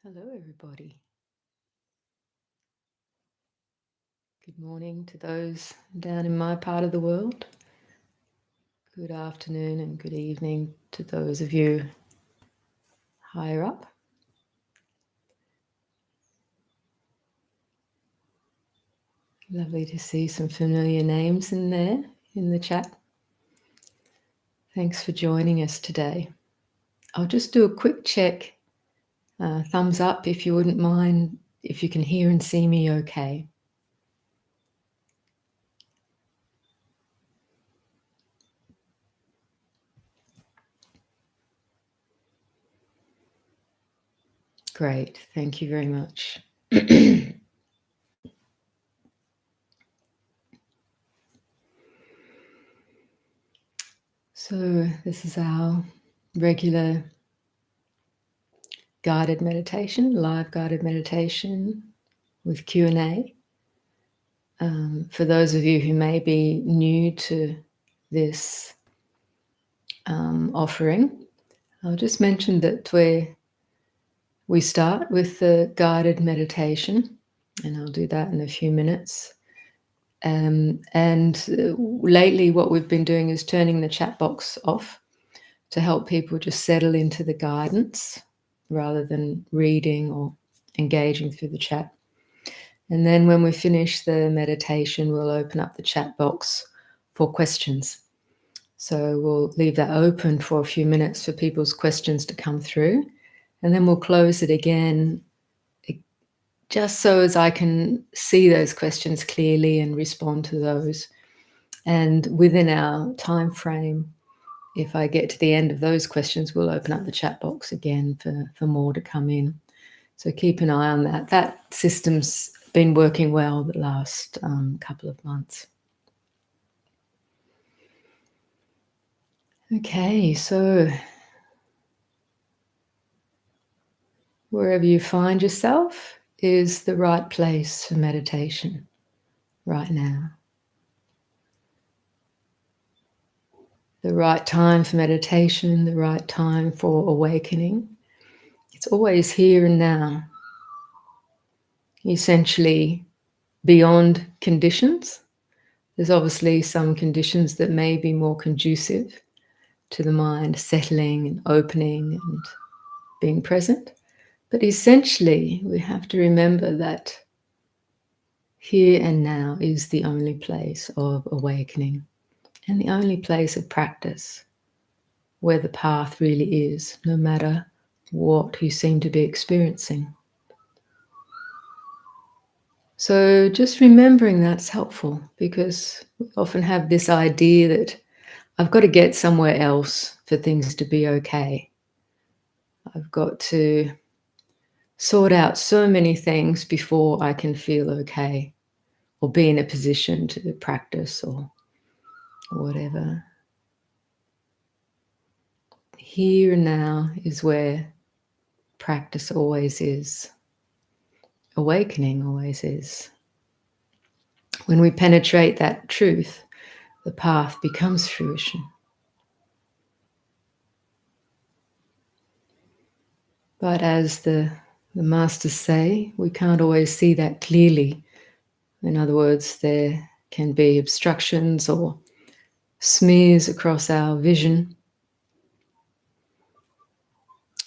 Hello, everybody. Good morning to those down in my part of the world. Good afternoon and good evening to those of you higher up. Lovely to see some familiar names in there in the chat. Thanks for joining us today. I'll just do a quick check. Thumbs up if you wouldn't mind, if you can hear and see me okay. Great, thank you very much. So this is our regular guided meditation, live guided meditation with Q&A. For those of you who may be new to this offering, I'll just mention that we start with the guided meditation, and I'll do that in a few minutes. Lately what we've been doing is turning the chat box off to help people just settle into the guidance rather than reading or engaging through the chat. And then when we finish the meditation, we'll open up the chat box for questions. So we'll leave that open for a few minutes for people's questions to come through. And then we'll close it again, just so as I can see those questions clearly and respond to those. And within our time frame, if I get to the end of those questions, we'll open up the chat box again for more to come in. So keep an eye on that. That system's been working well the last couple of months. Okay, so wherever you find yourself is the right place for meditation right now. The right time for meditation, the right time for awakening. It's always here and now. Essentially beyond conditions. There's obviously some conditions that may be more conducive to the mind settling and opening and being present. But essentially, we have to remember that here and now is the only place of awakening and the only place of practice where the path really is, no matter what you seem to be experiencing. So just remembering that's helpful, because we often have this idea that I've got to get somewhere else for things to be okay. I've got to sort out so many things before I can feel okay or be in a position to practice or whatever. Here and now is where practice always is. Awakening always is. When we penetrate that truth, the path becomes fruition. But as the masters say, we can't always see that clearly. In other words, there can be obstructions or smears across our vision,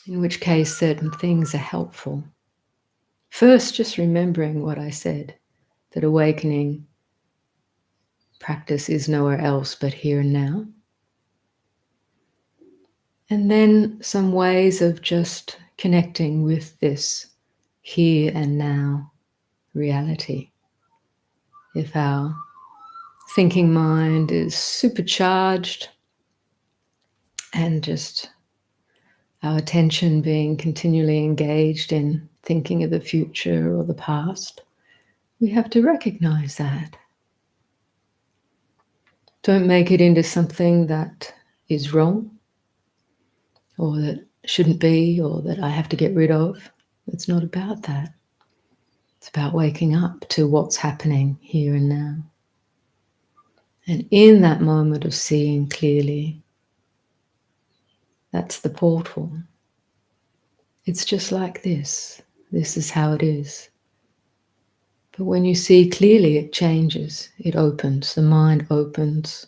in which case certain things are helpful. First, just remembering what I said, that awakening practice is nowhere else but here and now. And then some ways of just connecting with this here and now reality. If our thinking mind is supercharged and just our attention being continually engaged in thinking of the future or the past, we have to recognize that. Don't make it into something that is wrong or that shouldn't be or that I have to get rid of. It's not about that. It's about waking up to what's happening here and now. And in that moment of seeing clearly, that's the portal. It's just like this. This is how it is. But when you see clearly, it changes. It opens. The mind opens.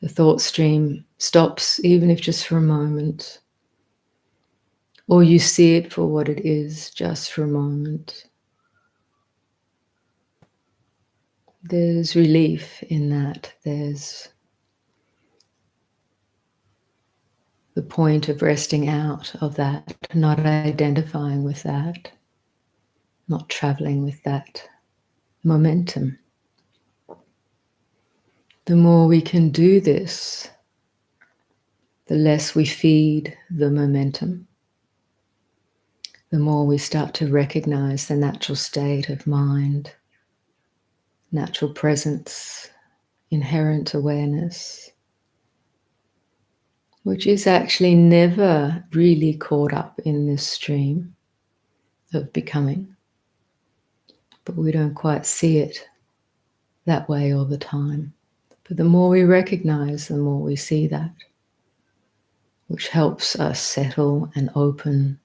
The thought stream stops, even if just for a moment. Or you see it for what it is, just for a moment. There's relief in that. There's the point of resting out of that, not identifying with that, not traveling with that momentum. The more we can do this, the less we feed the momentum, the more we start to recognize the natural state of mind, natural presence, inherent awareness, which is actually never really caught up in this stream of becoming. But we don't quite see it that way all the time. But the more we recognize, the more we see that, which helps us settle and open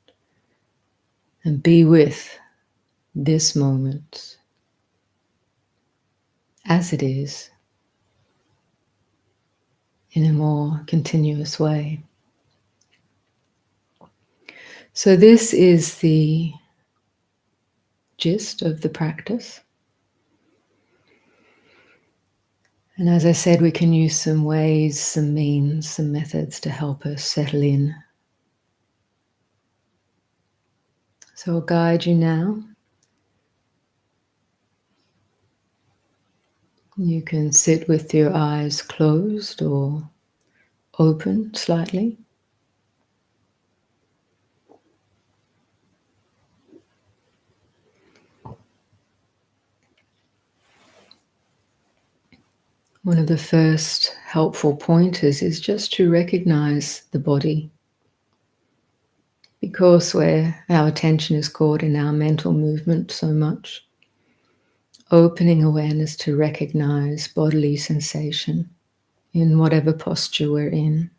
and be with this moment as it is in a more continuous way. So this is the gist of the practice. And as I said, we can use some ways, some means, some methods to help us settle in. So I'll guide you now. You can sit with your eyes closed or open slightly. One of the first helpful pointers is just to recognize the body. Because where our attention is caught in our mental movement so much, opening awareness to recognize bodily sensation in whatever posture we're in.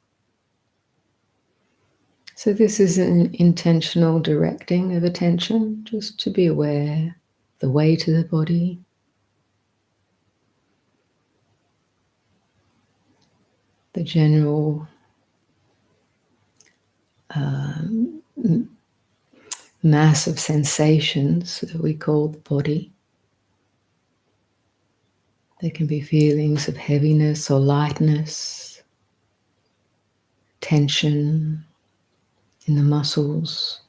So this is an intentional directing of attention, just to be aware the weight of the body, the general mass of sensations that we call the body. There can be feelings of heaviness or lightness, tension in the muscles.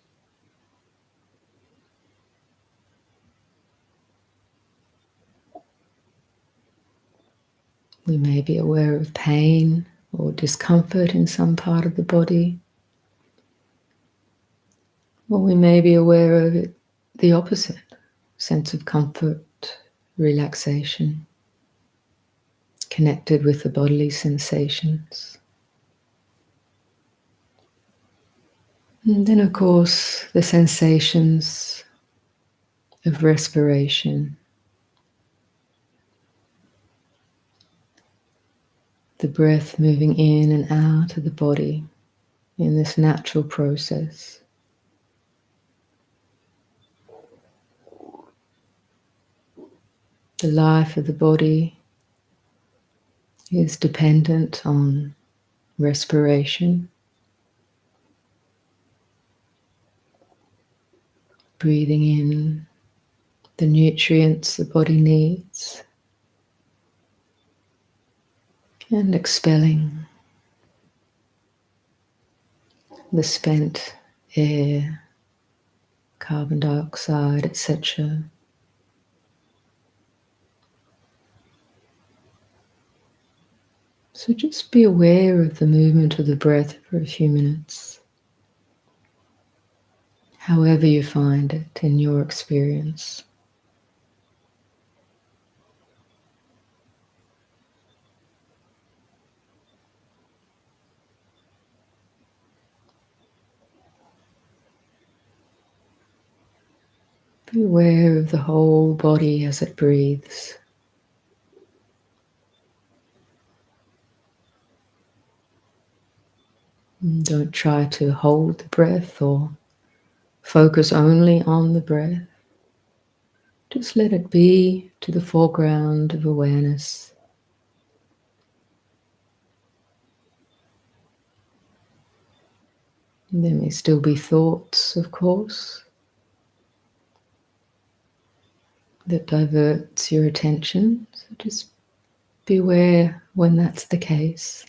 We may be aware of pain or discomfort in some part of the body. Or we may be aware of it, the opposite, sense of comfort, relaxation, connected with the bodily sensations. And then, of course, the sensations of respiration, the breath moving in and out of the body in this natural process. The life of the body is dependent on respiration, breathing in the nutrients the body needs, and expelling the spent air, carbon dioxide, etc. So just be aware of the movement of the breath for a few minutes, however you find it in your experience. Be aware of the whole body as it breathes. And don't try to hold the breath or focus only on the breath. Just let it be to the foreground of awareness. And there may still be thoughts, of course, that diverts your attention. So just be aware when that's the case.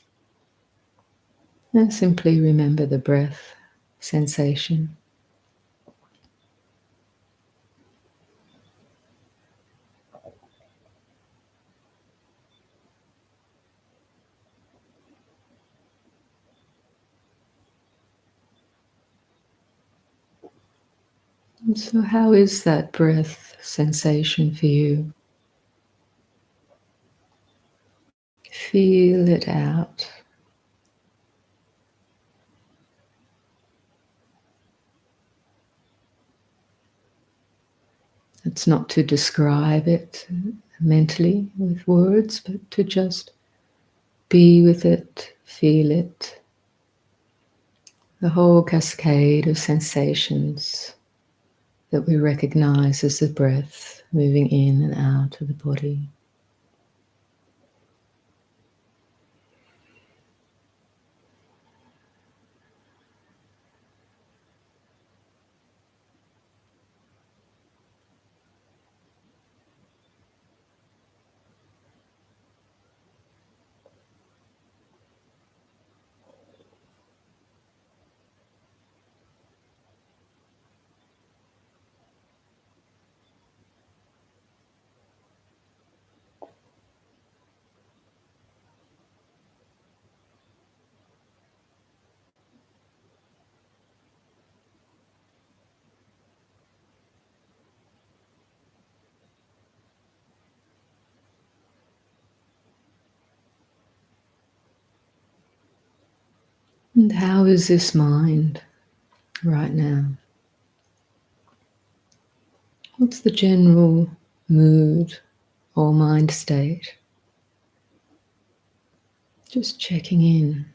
And simply remember the breath sensation. And so how is that breath sensation for you? Feel it out. It's not to describe it mentally with words, but to just be with it, feel it. The whole cascade of sensations that we recognize as the breath moving in and out of the body. And how is this mind right now? What's the general mood or mind state? Just checking in.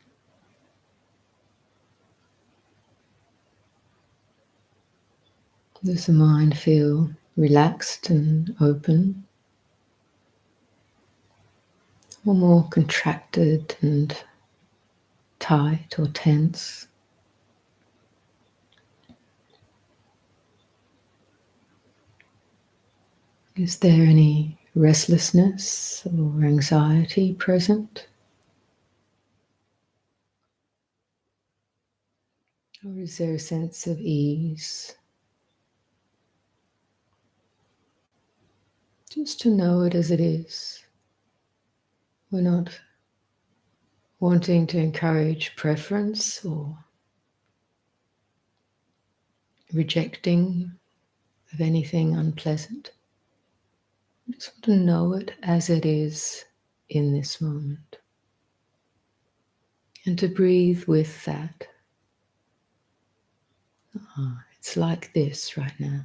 Does the mind feel relaxed and open? Or more contracted and tight or tense? Is there any restlessness or anxiety present? Or is there a sense of ease? Just to know it as it is. We're not wanting to encourage preference or rejecting of anything unpleasant. We just want to know it as it is in this moment. And to breathe with that. It's like this right now.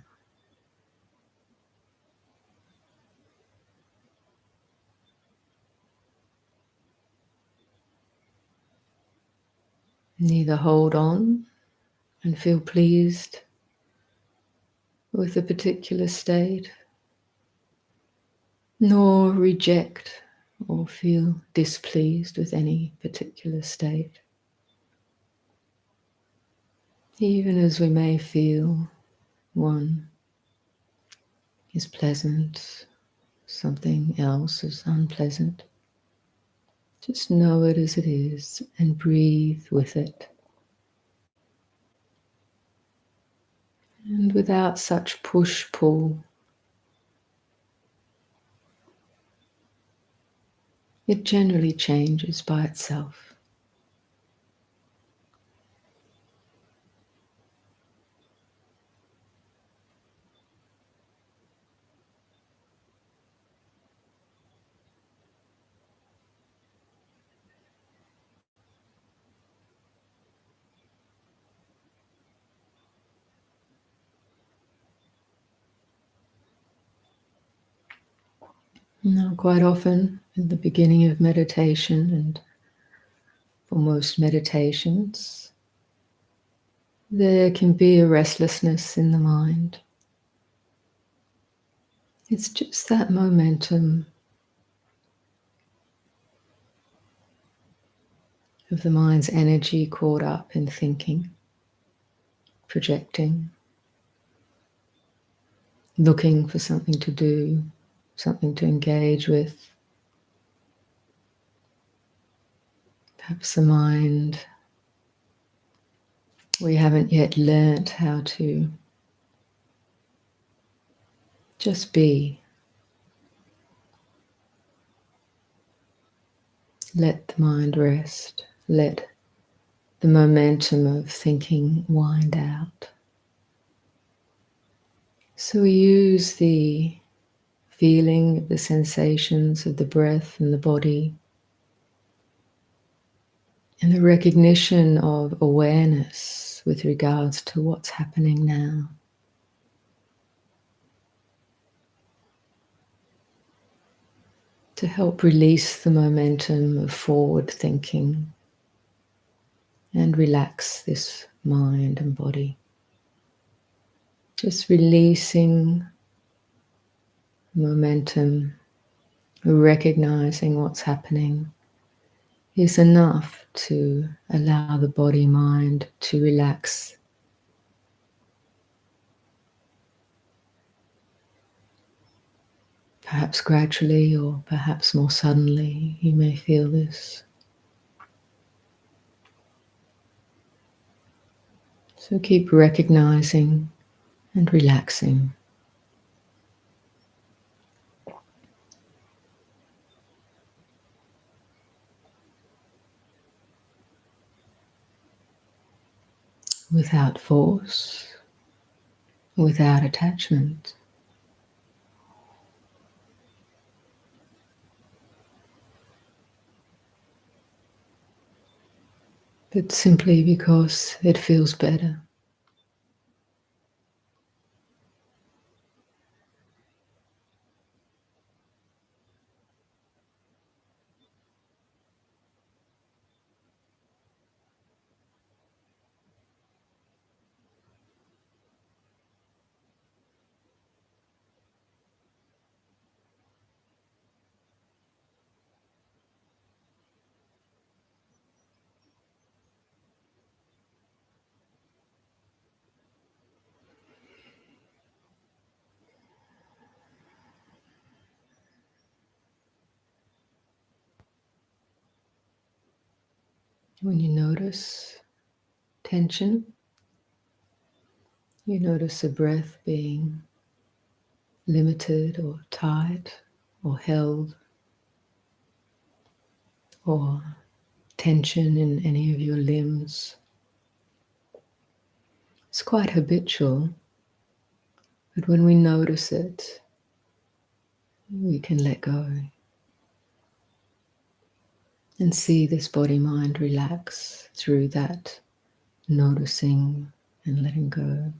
Neither hold on and feel pleased with a particular state, nor reject or feel displeased with any particular state. Even as we may feel one is pleasant, something else is unpleasant, just know it as it is and breathe with it. And without such push-pull, it generally changes by itself. Now, quite often in the beginning of meditation and for most meditations, there can be a restlessness in the mind. It's just that momentum of the mind's energy caught up in thinking, projecting, looking for something to do, something to engage with. Perhaps the mind, we haven't yet learnt how to just be. Let the mind rest. Let the momentum of thinking wind out. So we use the feeling of the sensations of the breath and the body and the recognition of awareness with regards to what's happening now. To help release the momentum of forward thinking and relax this mind and body. Just releasing momentum, recognizing what's happening is enough to allow the body mind to relax. Perhaps gradually or perhaps more suddenly, you may feel this. So keep recognizing and relaxing. Without force, without attachment. But simply because it feels better. When you notice tension, you notice the breath being limited or tight or held, or tension in any of your limbs. It's quite habitual, but when we notice it, we can let go and see this body-mind relax through that noticing and letting go.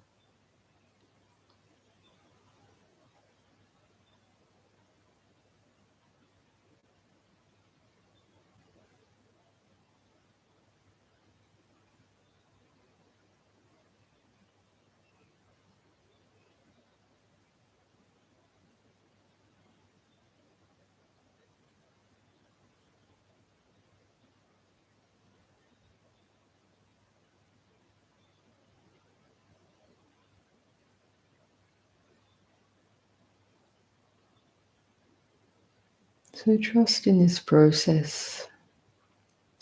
So trust in this process.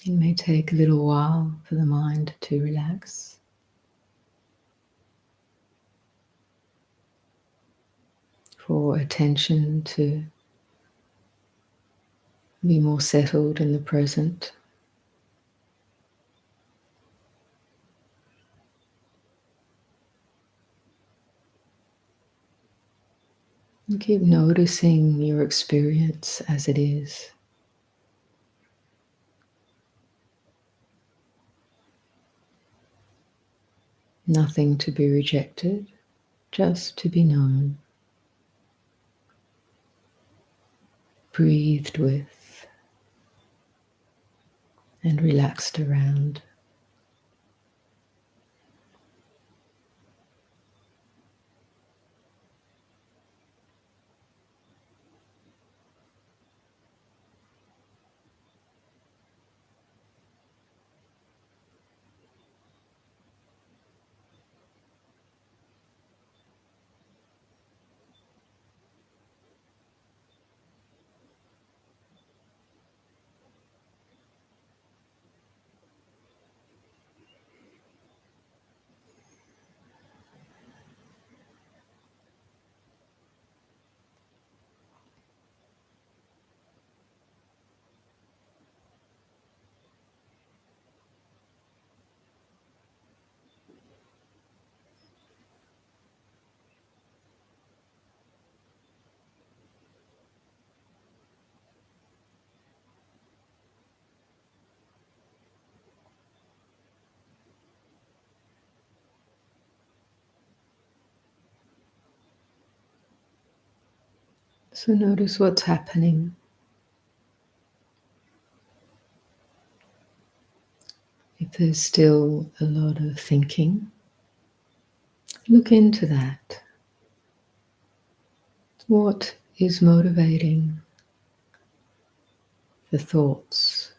It may take a little while for the mind to relax. For attention to be more settled in the present. And keep noticing your experience as it is. Nothing to be rejected, just to be known, breathed with, and relaxed around. So notice what's happening. If there's still a lot of thinking, look into that. What is motivating the thoughts?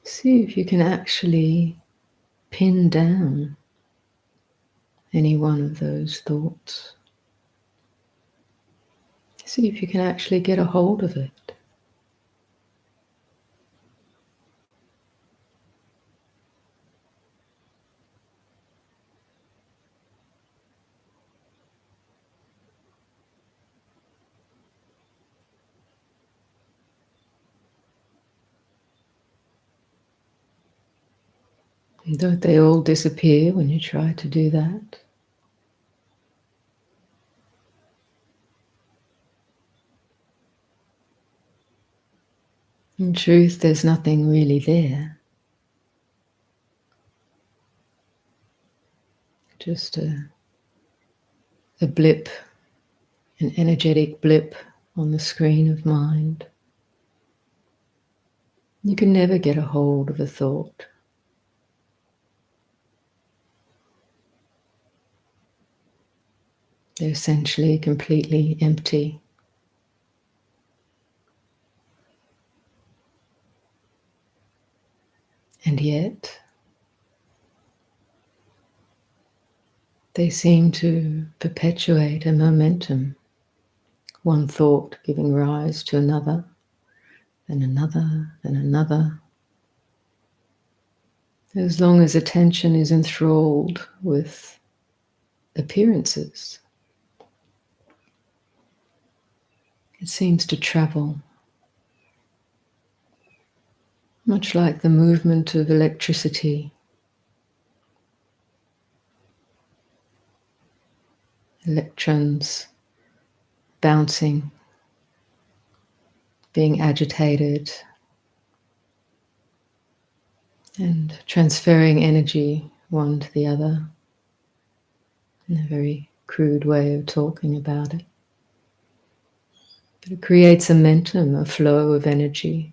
See if you can actually pin down any one of those thoughts. See if you can actually get a hold of it. Don't they all disappear when you try to do that? In truth, there's nothing really there. Just a blip, an energetic blip on the screen of mind. You can never get a hold of a thought. They're essentially completely empty. And yet, they seem to perpetuate a momentum, one thought giving rise to another, then another, then another. As long as attention is enthralled with appearances, it seems to travel, much like the movement of electricity. Electrons bouncing, being agitated, and transferring energy one to the other in a very crude way of talking about it. But it creates a momentum, a flow of energy.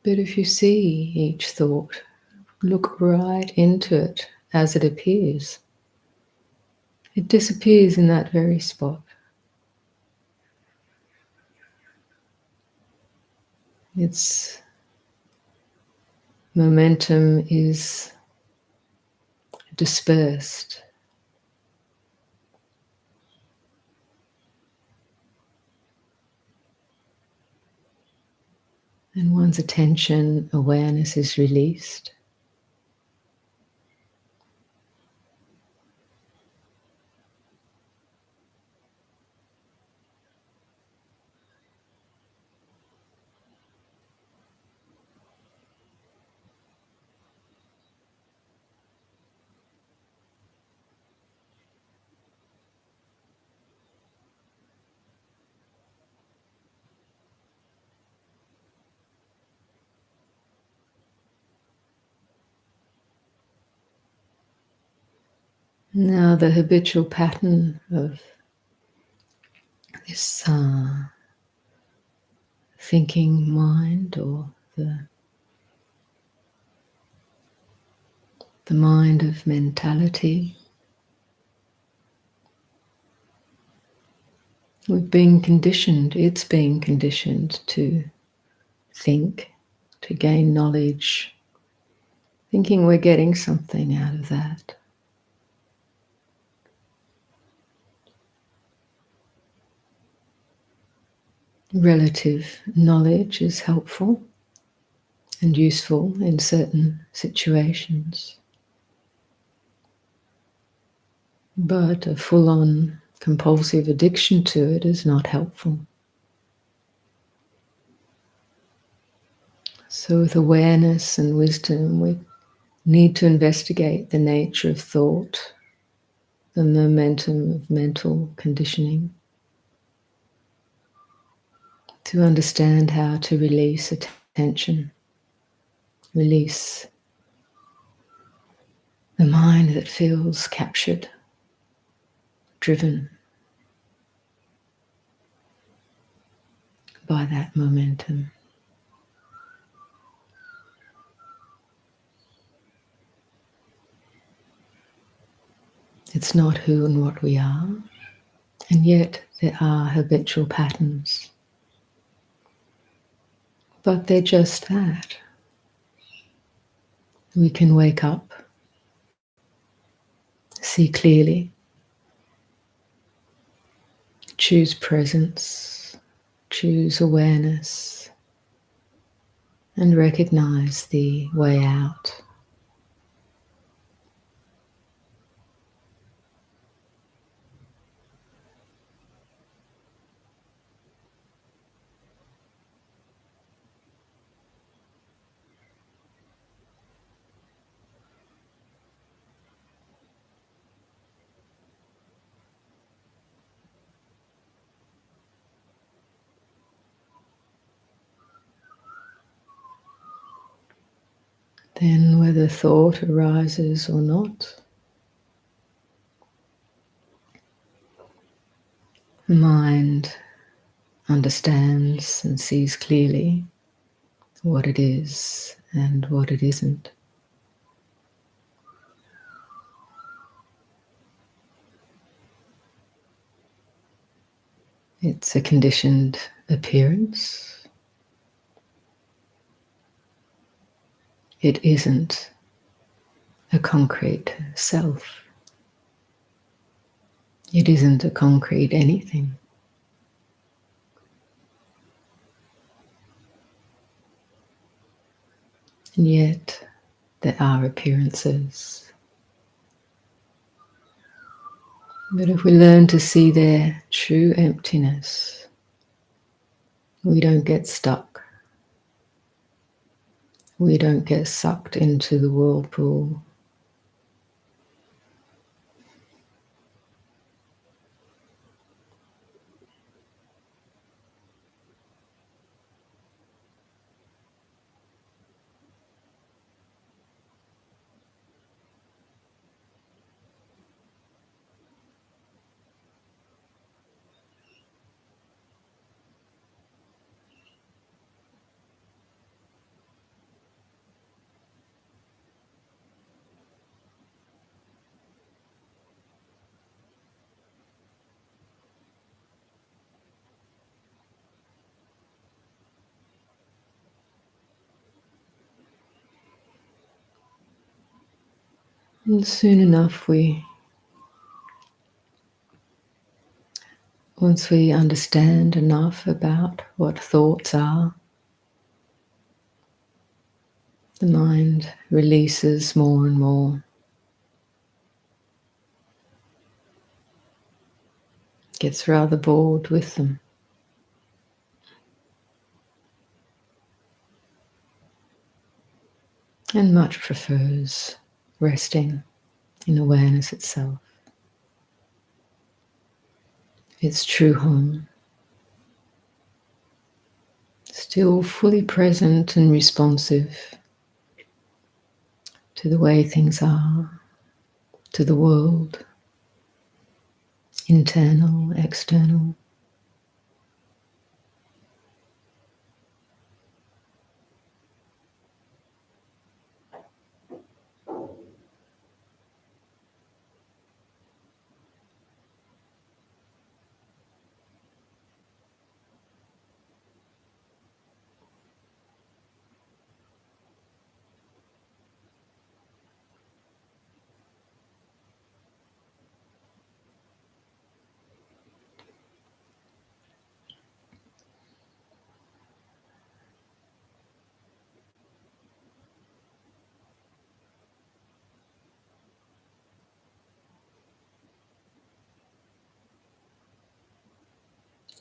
But if you see each thought, look right into it as it appears. It disappears in that very spot. Its momentum is dispersed. And one's attention, awareness is released. Now the habitual pattern of this thinking mind, or the mind of mentality, We've been conditioned, it's being conditioned to think, to gain knowledge, thinking we're getting something out of that. Relative knowledge is helpful and useful in certain situations, but a full-on compulsive addiction to it is not helpful. So with awareness and wisdom, we need to investigate the nature of thought, the momentum of mental conditioning, to understand how to release attention, release the mind that feels captured, driven by that momentum. It's not who and what we are, and yet there are habitual patterns. But they're just that. We can wake up, see clearly, choose presence, choose awareness, and recognize the way out. Then, whether thought arises or not, the mind understands and sees clearly what it is and what it isn't. It's a conditioned appearance. It isn't a concrete self. It isn't a concrete anything. And yet, there are appearances. But if we learn to see their true emptiness, we don't get stuck. We don't get sucked into the whirlpool. And soon enough, once we understand enough about what thoughts are, the mind releases more and more, gets rather bored with them, and much prefers resting in awareness itself, its true home, still fully present and responsive to the way things are, to the world, internal, external.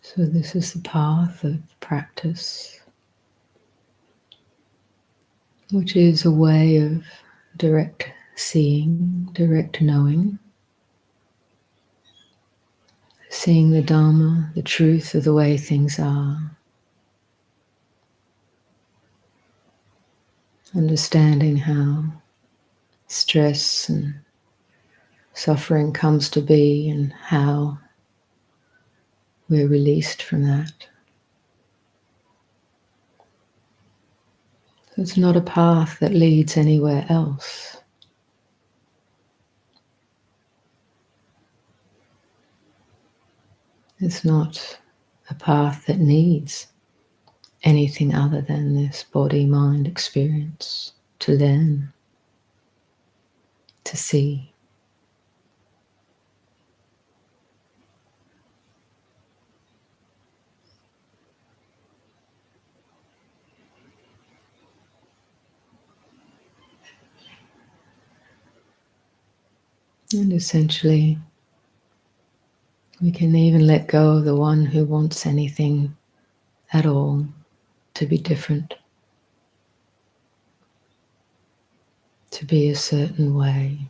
So this is the path of practice, which is a way of direct seeing, direct knowing, seeing the Dharma, the truth of the way things are, understanding how stress and suffering comes to be and how we're released from that. So it's not a path that leads anywhere else. It's not a path that needs anything other than this body-mind experience to learn, to see. And essentially, we can even let go of the one who wants anything at all to be different, to be a certain way.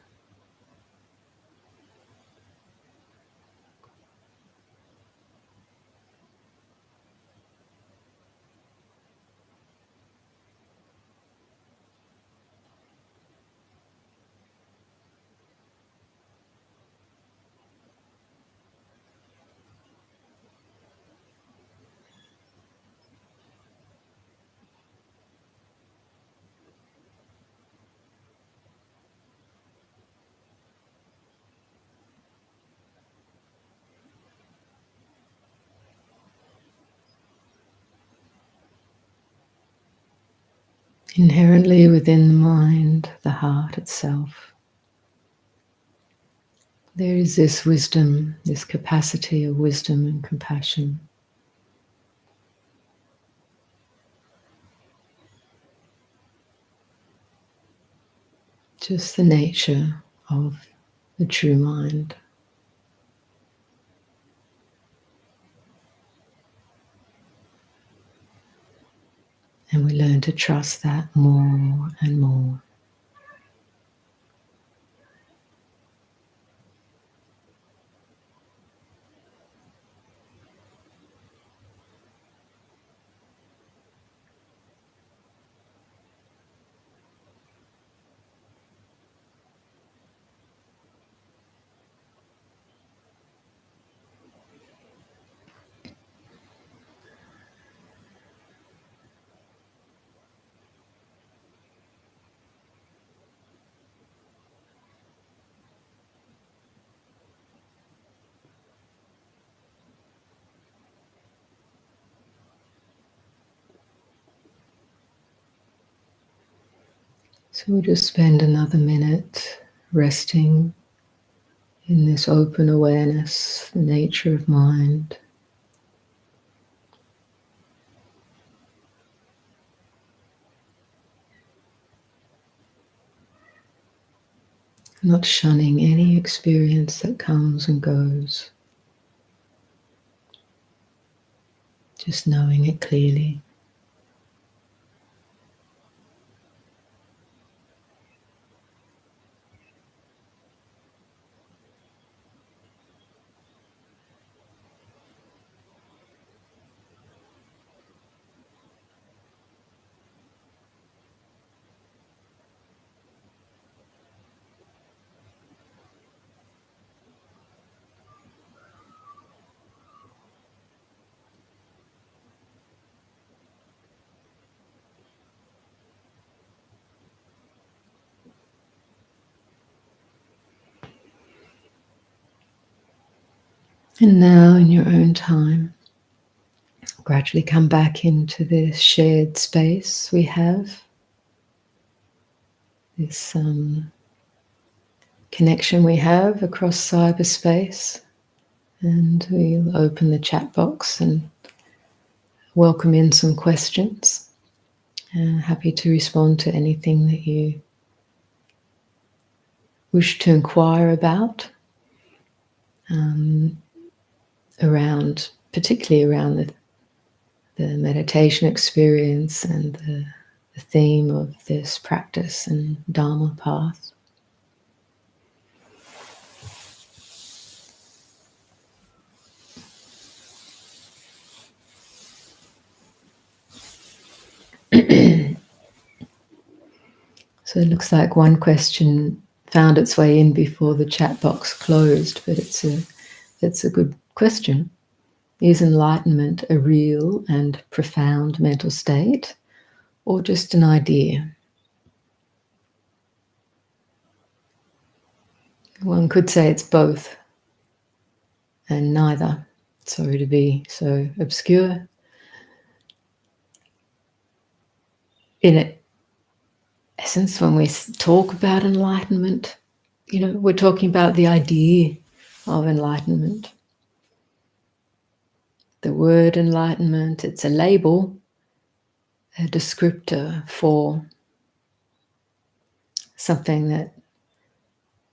Inherently within the mind, the heart itself, there is this wisdom, this capacity of wisdom and compassion. Just the nature of the true mind. And we learn to trust that more and more. So we'll just spend another minute resting in this open awareness, the nature of mind. Not shunning any experience that comes and goes. Just knowing it clearly. And now, in your own time, gradually come back into this shared space we have, this connection we have across cyberspace. And we'll open the chat box and welcome in some questions. Happy to respond to anything that you wish to inquire about around particularly around the meditation experience and the theme of this practice and Dharma path. So it looks like one question found its way in before the chat box closed, but it's a good question. Is enlightenment a real and profound mental state, or just an idea? One could say it's both and neither. Sorry to be so obscure. In essence, when we talk about enlightenment, we're talking about the idea of enlightenment. The word enlightenment, it's a label, a descriptor for something that,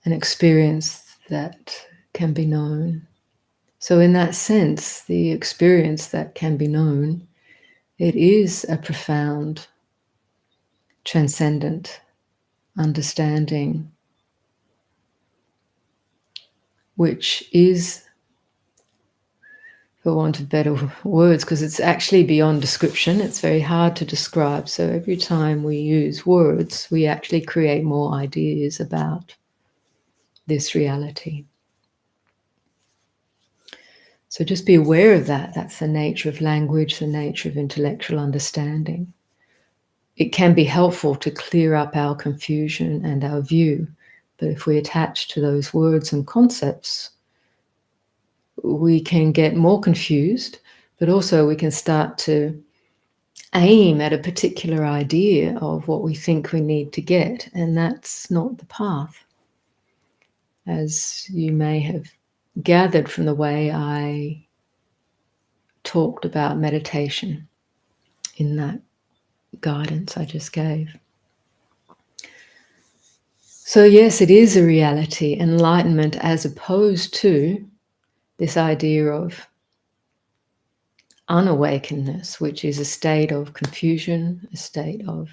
an experience that can be known. So in that sense, the experience that can be known, it is a profound, transcendent understanding, which is, for want of better words, because it's actually beyond description, it's very hard to describe. So every time we use words, we actually create more ideas about this reality. So just be aware of that. That's the nature of language, the nature of intellectual understanding. It can be helpful to clear up our confusion and our view, but if we attach to those words and concepts, we can get more confused, but also we can start to aim at a particular idea of what we think we need to get, and that's not the path. As you may have gathered from the way I talked about meditation in that guidance I just gave. So yes, it is a reality, enlightenment, as opposed to this idea of unawakenedness, which is a state of confusion, a state of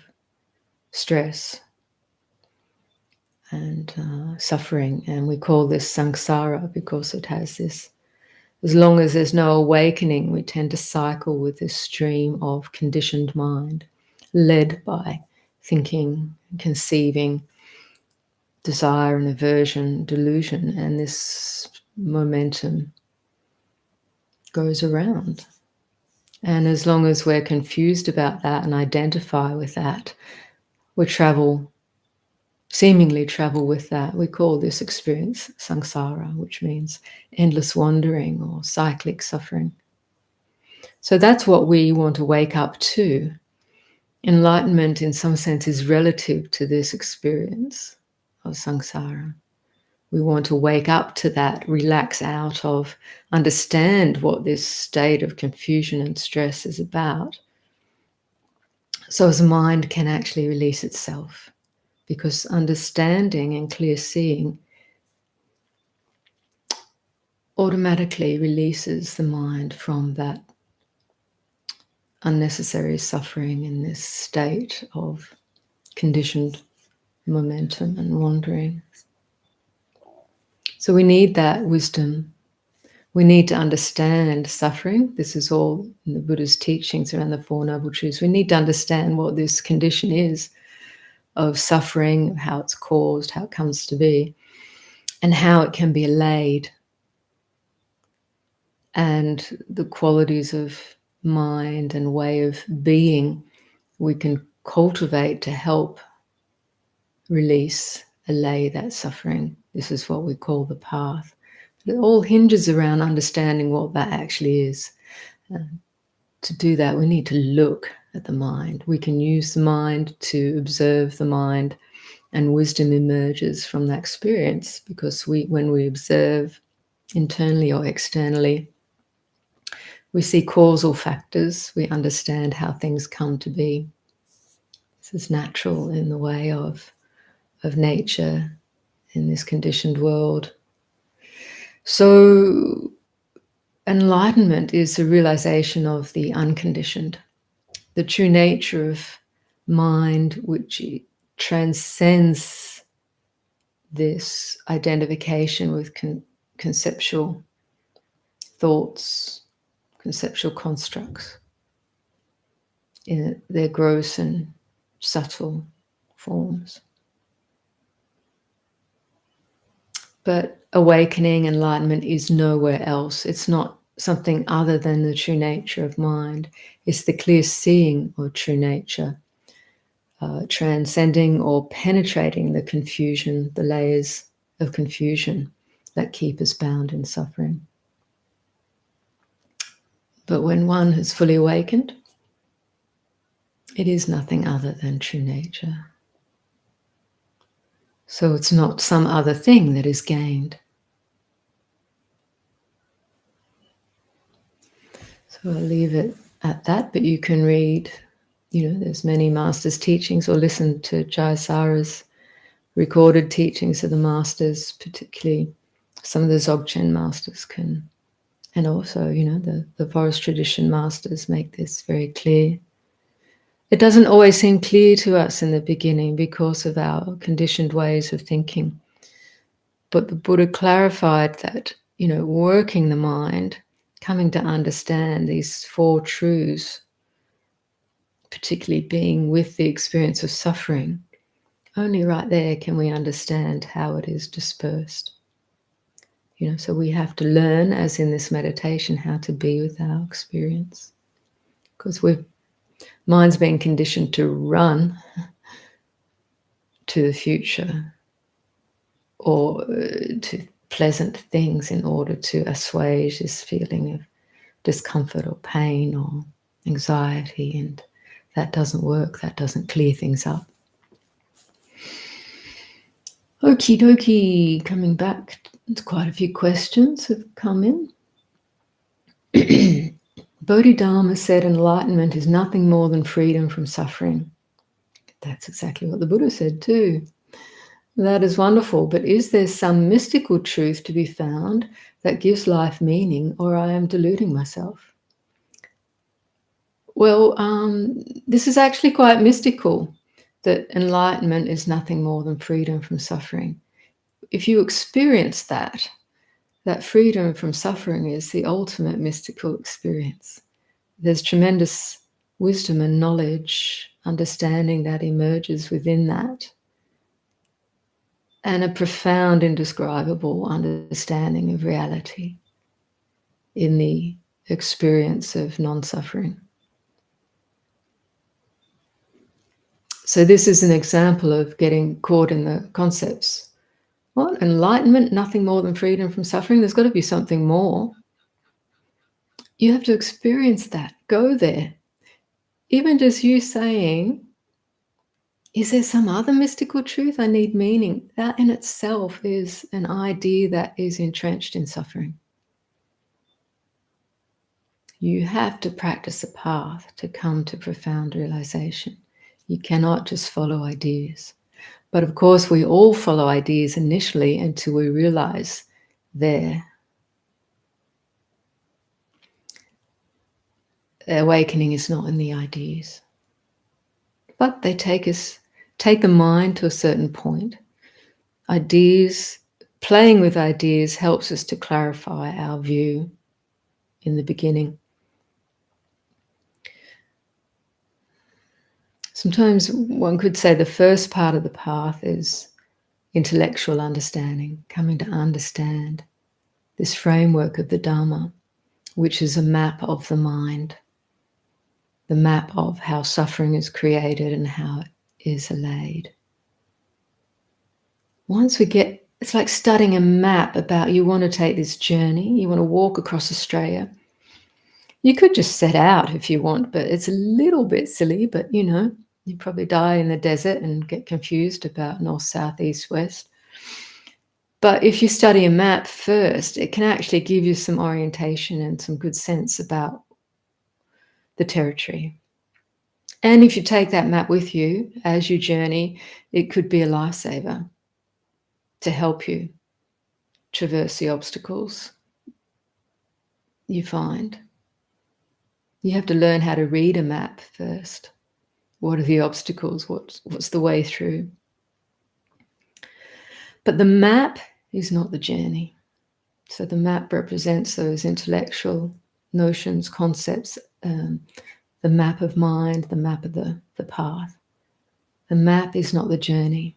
stress and suffering. And we call this samsara because it has this, as long as there's no awakening, we tend to cycle with this stream of conditioned mind, led by thinking, conceiving, desire and aversion, delusion, and this momentum goes around. And as long as we're confused about that and identify with that, we seemingly travel with that. We call this experience samsara, which means endless wandering or cyclic suffering. So that's what we want to wake up to. Enlightenment, in some sense, is relative to this experience of samsara. We want to wake up to that, relax out of, understand what this state of confusion and stress is about, so as mind can actually release itself. Because understanding and clear seeing automatically releases the mind from that unnecessary suffering in this state of conditioned momentum and wandering. So we need that wisdom. We need to understand suffering. This is all in the Buddha's teachings around the Four Noble Truths. We need to understand what this condition is of suffering, how it's caused, how it comes to be, and how it can be allayed. And the qualities of mind and way of being we can cultivate to help release, allay that suffering. This is what we call the path. It all hinges around understanding what that actually is. To do that, we need to look at the mind. We can use the mind to observe the mind, and wisdom emerges from that experience, because when we observe internally or externally, we see causal factors. We understand how things come to be. This is natural in the way of nature in this conditioned world. So Enlightenment is the realization of the unconditioned, the true nature of mind, which transcends this identification with conceptual thoughts, conceptual constructs in their gross and subtle forms. But awakening, enlightenment is nowhere else. It's not something other than the true nature of mind. It's the clear seeing of true nature, transcending or penetrating the confusion, the layers of confusion that keep us bound in suffering. But when one has fully awakened, it is nothing other than true nature. So it's not some other thing that is gained. So I'll leave it at that, but you can read, there's many masters' teachings, or listen to Jayasara's recorded teachings of the masters, particularly some of the Dzogchen masters can, and also, the forest tradition masters make this very clear. It doesn't always seem clear to us in the beginning because of our conditioned ways of thinking. But the Buddha clarified that, working the mind, coming to understand these four truths, particularly being with the experience of suffering, only right there can we understand how it is dispersed. So we have to learn, as in this meditation, how to be with our experience. Because mind's been conditioned to run to the future or to pleasant things in order to assuage this feeling of discomfort or pain or anxiety, and that doesn't work, that doesn't clear things up. Okie dokie, coming back, quite a few questions have come in. Bodhidharma said enlightenment is nothing more than freedom from suffering. That's exactly what the Buddha said too. That is wonderful, but is there some mystical truth to be found that gives life meaning, or I am deluding myself? Well, this is actually quite mystical, that enlightenment is nothing more than freedom from suffering. If you experience that freedom from suffering is the ultimate mystical experience. There's tremendous wisdom and knowledge, understanding that emerges within that, and a profound, indescribable understanding of reality in the experience of non-suffering. So this is an example of getting caught in the concepts. What? Enlightenment, nothing more than freedom from suffering? There's got to be something more. You have to experience that. Go there. Even just you saying, is there some other mystical truth? I need meaning. That in itself is an idea that is entrenched in suffering. You have to practice a path to come to profound realization. You cannot just follow ideas. But of course, we all follow ideas initially until we realize their awakening is not in the ideas. But they take the mind to a certain point. Ideas, playing with ideas helps us to clarify our view in the beginning. Sometimes one could say the first part of the path is intellectual understanding, coming to understand this framework of the Dharma, which is a map of the mind, the map of how suffering is created and how it is allayed. Once we get, it's like studying a map about, you want to take this journey, you want to walk across Australia. You could just set out if you want, but it's a little bit silly, but you probably die in the desert and get confused about north, south, east, west. But if you study a map first, it can actually give you some orientation and some good sense about the territory. And if you take that map with you as you journey, it could be a lifesaver to help you traverse the obstacles. you find. You have to learn how to read a map first. What are the obstacles? What's the way through? But the map is not the journey. So the map represents those intellectual notions, concepts, the map of mind, the map of the path. The map is not the journey.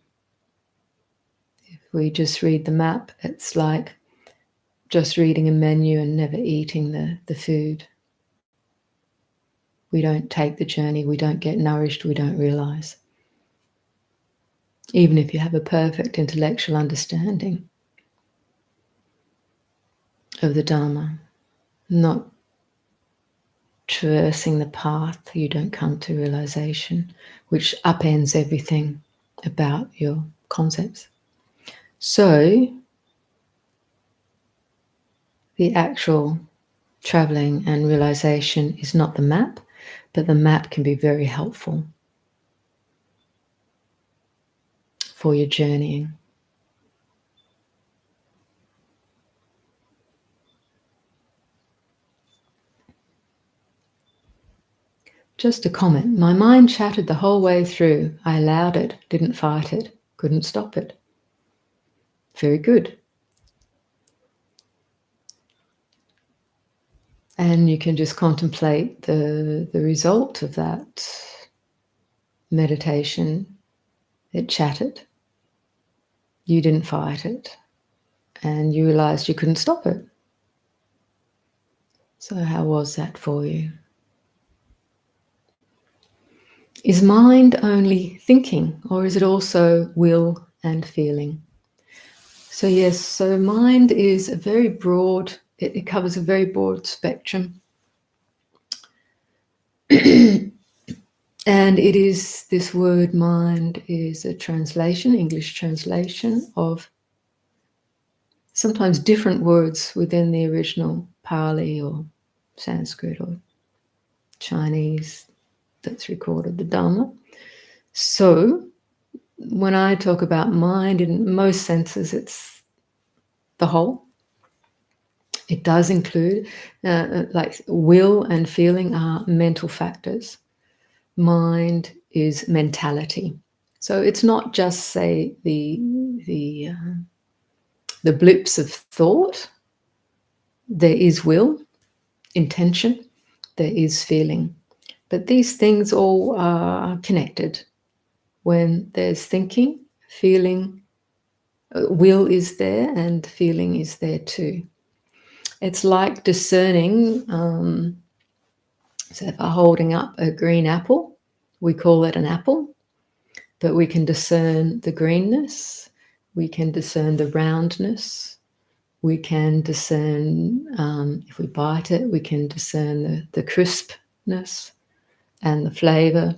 If we just read the map, it's like just reading a menu and never eating the food. We don't take the journey, we don't get nourished, we don't realize. Even if you have a perfect intellectual understanding of the Dharma, not traversing the path, you don't come to realization, which upends everything about your concepts. So, the actual traveling and realization is not the map, but the map can be very helpful for your journeying. Just a comment. My mind chatted the whole way through. I allowed it, didn't fight it, couldn't stop it. Very good. And you can just contemplate the result of that meditation. It chatted. You didn't fight it. And you realized you couldn't stop it. So how was that for you? Is mind only thinking, or is it also will and feeling? So yes, so mind is a very broad, it covers a very broad spectrum. And it is, this word mind is a translation, English translation of sometimes different words within the original Pali or Sanskrit or Chinese that's recorded, the Dharma. So when I talk about mind, in most senses, it's the whole. It does include, like will and feeling are mental factors. Mind is mentality. So it's not just, say, the blips of thought. There is will, intention, there is feeling. But these things all are connected. When there's thinking, feeling, will is there and feeling is there too. It's like discerning, so if I'm holding up a green apple, we call it an apple, but we can discern the greenness, we can discern the roundness, we can discern, if we bite it, we can discern the crispness and the flavour.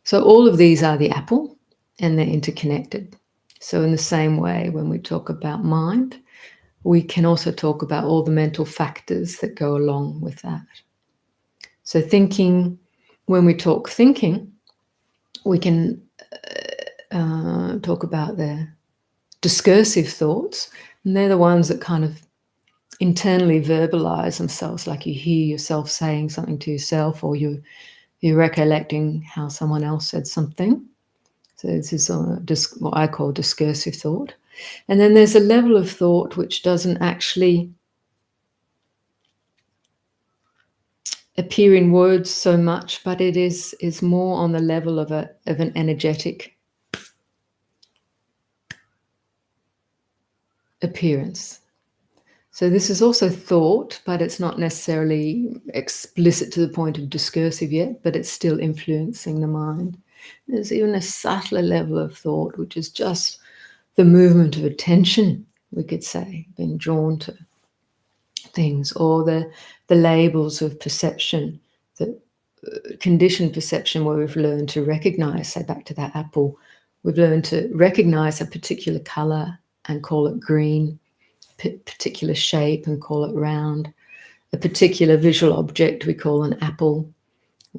So all of these are the apple and they're interconnected. So in the same way, when we talk about mind, we can also talk about all the mental factors that go along with that. So thinking, when we talk thinking, we can talk about the discursive thoughts, and they're the ones that kind of internally verbalize themselves, like you hear yourself saying something to yourself, or you're recollecting how someone else said something. So this is what I call discursive thought. And then there's a level of thought which doesn't actually appear in words so much, but it is more on the level of an energetic appearance. So this is also thought, but it's not necessarily explicit to the point of discursive yet, but it's still influencing the mind. There's even a subtler level of thought, which is just the movement of attention, we could say, being drawn to things, or the labels of perception, the conditioned perception where we've learned to recognize, say back to that apple, we've learned to recognize a particular color and call it green, particular shape and call it round, a particular visual object we call an apple.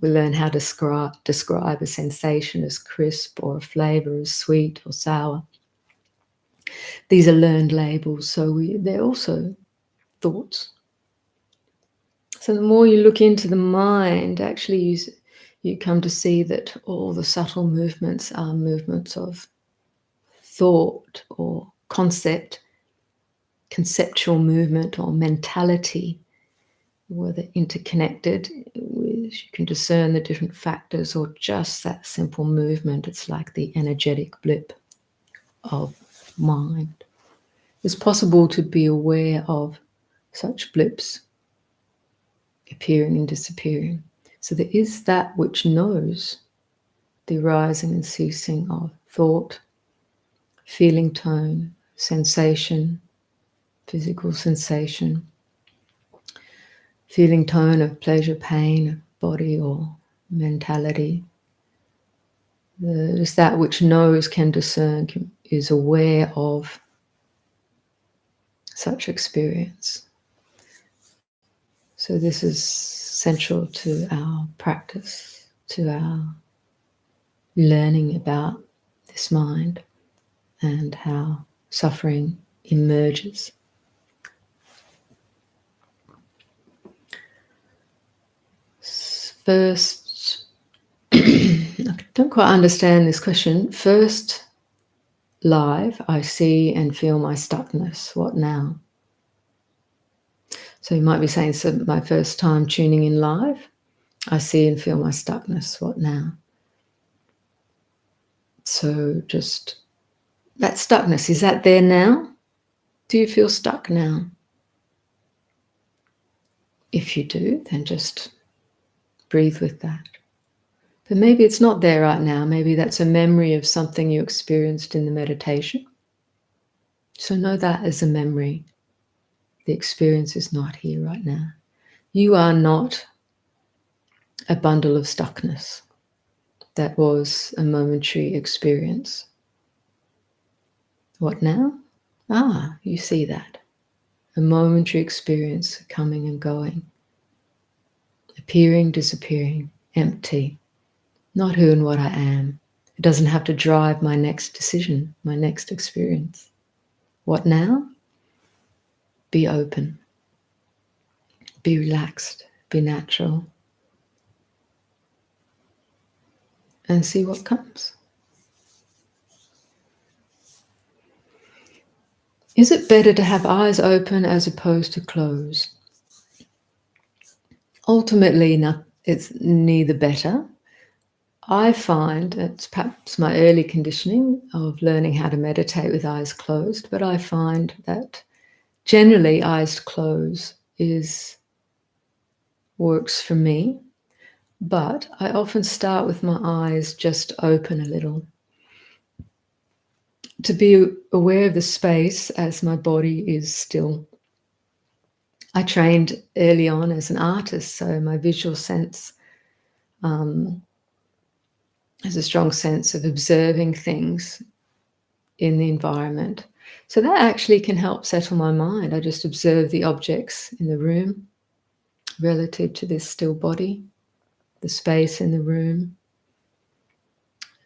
We learn how to describe a sensation as crisp or a flavor as sweet or sour. These are learned labels, so they're also thoughts. So the more you look into the mind, actually you come to see that all the subtle movements are movements of thought or conceptual movement or mentality, whether interconnected, you can discern the different factors, or just that simple movement. It's like the energetic blip of mind. It's possible to be aware of such blips appearing and disappearing. So there is that which knows the arising and ceasing of thought, feeling tone, sensation, physical sensation, feeling tone of pleasure, pain, body or mentality. There's that which knows, can discern, is aware of such experience. So this is central to our practice, to our learning about this mind and how suffering emerges. First, I don't quite understand this question. First, live, I see and feel my stuckness. What now? So you might be saying, so my first time tuning in live, I see and feel my stuckness. What now? So just that stuckness, is that there now? Do you feel stuck now? If you do, then just breathe with that. But maybe it's not there right now. Maybe that's a memory of something you experienced in the meditation. So know that as a memory. The experience is not here right now. You are not a bundle of stuckness. That was a momentary experience. What now? You see that. A momentary experience coming and going. Appearing, disappearing, empty. Not who and what I am. It doesn't have to drive my next decision, my next experience. What now? Be open. Be relaxed. Be natural. And see what comes. Is it better to have eyes open as opposed to closed? Ultimately, it's neither better. I find it's perhaps my early conditioning of learning how to meditate with eyes closed, but I find that generally eyes closed works for me. But I often start with my eyes just open a little, to be aware of the space as my body is still. I trained early on as an artist, so my visual sense has a strong sense of observing things in the environment. So that actually can help settle my mind. I just observe the objects in the room relative to this still body, the space in the room.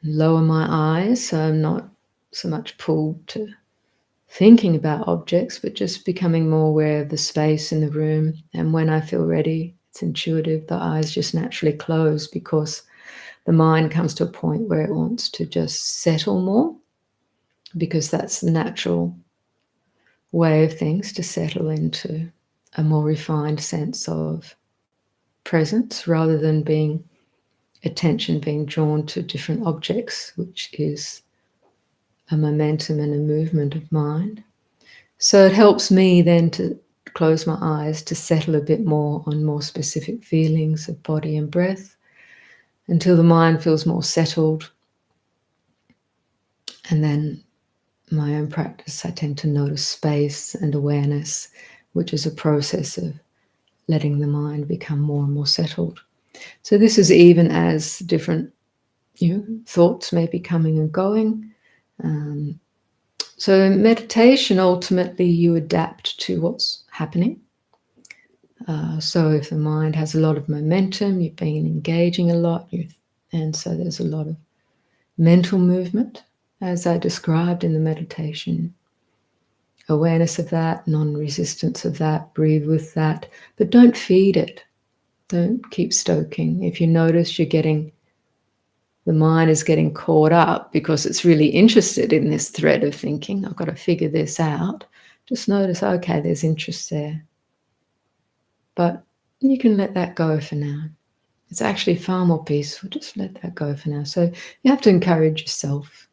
Lower my eyes so I'm not so much pulled to thinking about objects, but just becoming more aware of the space in the room. And when I feel ready, it's intuitive, the eyes just naturally close because the mind comes to a point where it wants to just settle more, because that's the natural way of things, to settle into a more refined sense of presence rather than attention being drawn to different objects, which is a momentum and a movement of mind. So it helps me then to close my eyes, to settle a bit more on more specific feelings of body and breath until the mind feels more settled. And then my own practice, I tend to notice space and awareness, which is a process of letting the mind become more and more settled. So this is even as different thoughts may be coming and going. So in meditation, ultimately, you adapt to what's happening. So if the mind has a lot of momentum, you've been engaging a lot, and so there's a lot of mental movement, as I described in the meditation. awareness of that, non-resistance of that, breathe with that, but don't feed it. Don't keep stoking. If you notice the mind is getting caught up because it's really interested in this thread of thinking, I've got to figure this out, just notice, okay, there's interest there. But you can let that go for now. It's actually far more peaceful. Just let that go for now. So you have to encourage yourself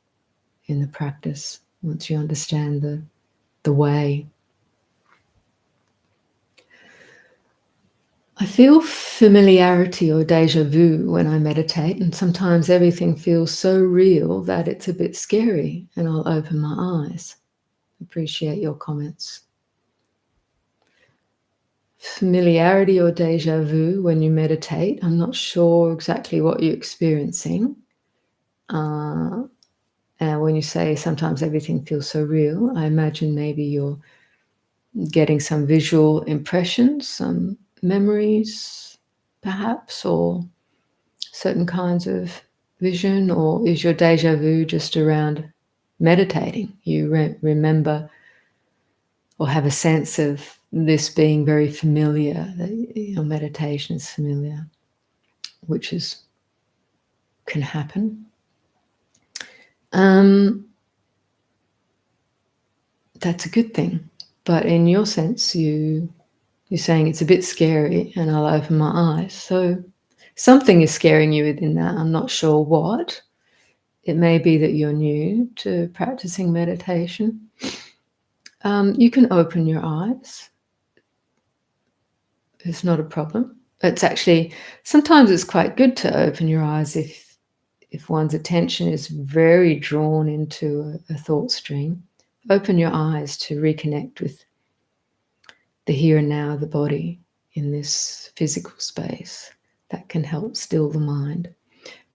in the practice once you understand the way. I feel familiarity or déjà vu when I meditate, and sometimes everything feels so real that it's a bit scary, and I'll open my eyes. Appreciate your comments. Familiarity or déjà vu when you meditate. I'm not sure exactly what you're experiencing. And when you say sometimes everything feels so real, I imagine maybe you're getting some visual impressions, some memories, perhaps, or certain kinds of vision, or is your déjà vu just around meditating? You remember or have a sense of this being very familiar, that your meditation is familiar, which can happen. That's a good thing. But in your sense, you're saying it's a bit scary and I'll open my eyes. So something is scaring you within that. I'm not sure what. It may be that you're new to practicing meditation. You can open your eyes. It's not a problem. It's actually, sometimes it's quite good to open your eyes if one's attention is very drawn into a thought stream. Open your eyes to reconnect with the here and now of the body in this physical space. That can help still the mind.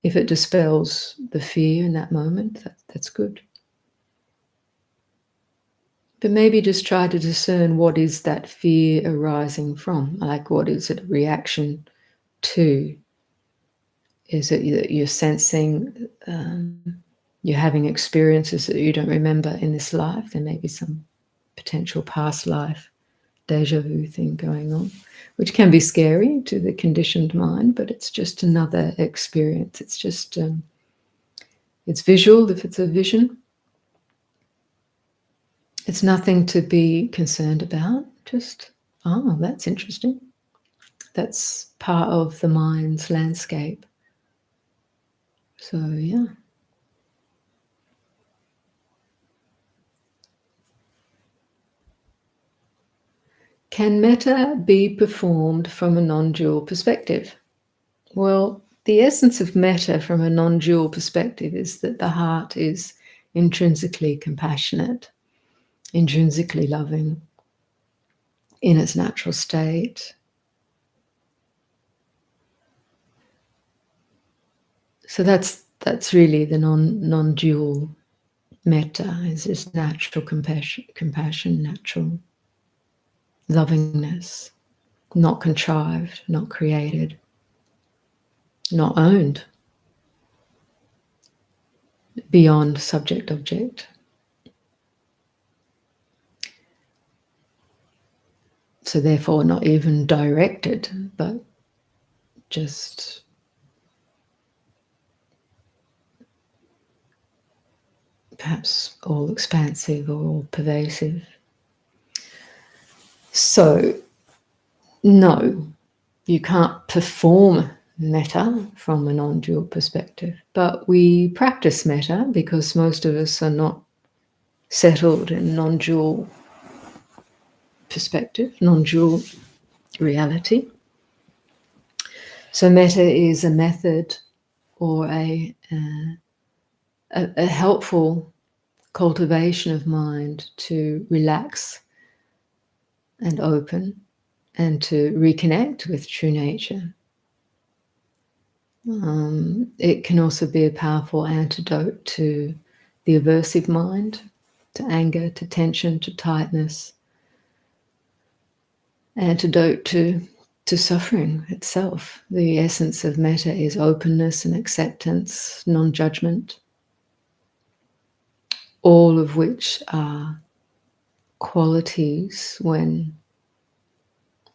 If it dispels the fear in that moment, that's good. But maybe just try to discern what is that fear arising from? Like, what is it a reaction to? Is it that you're sensing you're having experiences that you don't remember in this life? There may be some potential past life déjà vu thing going on, which can be scary to the conditioned mind, but it's just another experience. It's just, it's visual if it's a vision. It's nothing to be concerned about. Just, oh, that's interesting. That's part of the mind's landscape. So, yeah. Can metta be performed from a non-dual perspective? Well, the essence of metta from a non-dual perspective is that the heart is intrinsically compassionate, intrinsically loving in its natural state. So that's really the non-dual metta, is this natural compassion, natural lovingness, not contrived, not created, not owned, beyond subject-object. So therefore not even directed, but just perhaps all expansive or all pervasive. So no, you can't perform metta from a non-dual perspective, but we practice metta because most of us are not settled in non-dual perspective, non-dual reality. So metta is a method or a helpful cultivation of mind to relax and open and to reconnect with true nature. It can also be a powerful antidote to the aversive mind, to anger, to tension, to tightness, antidote to suffering itself. The essence of metta is openness and acceptance, non-judgment, all of which are qualities, when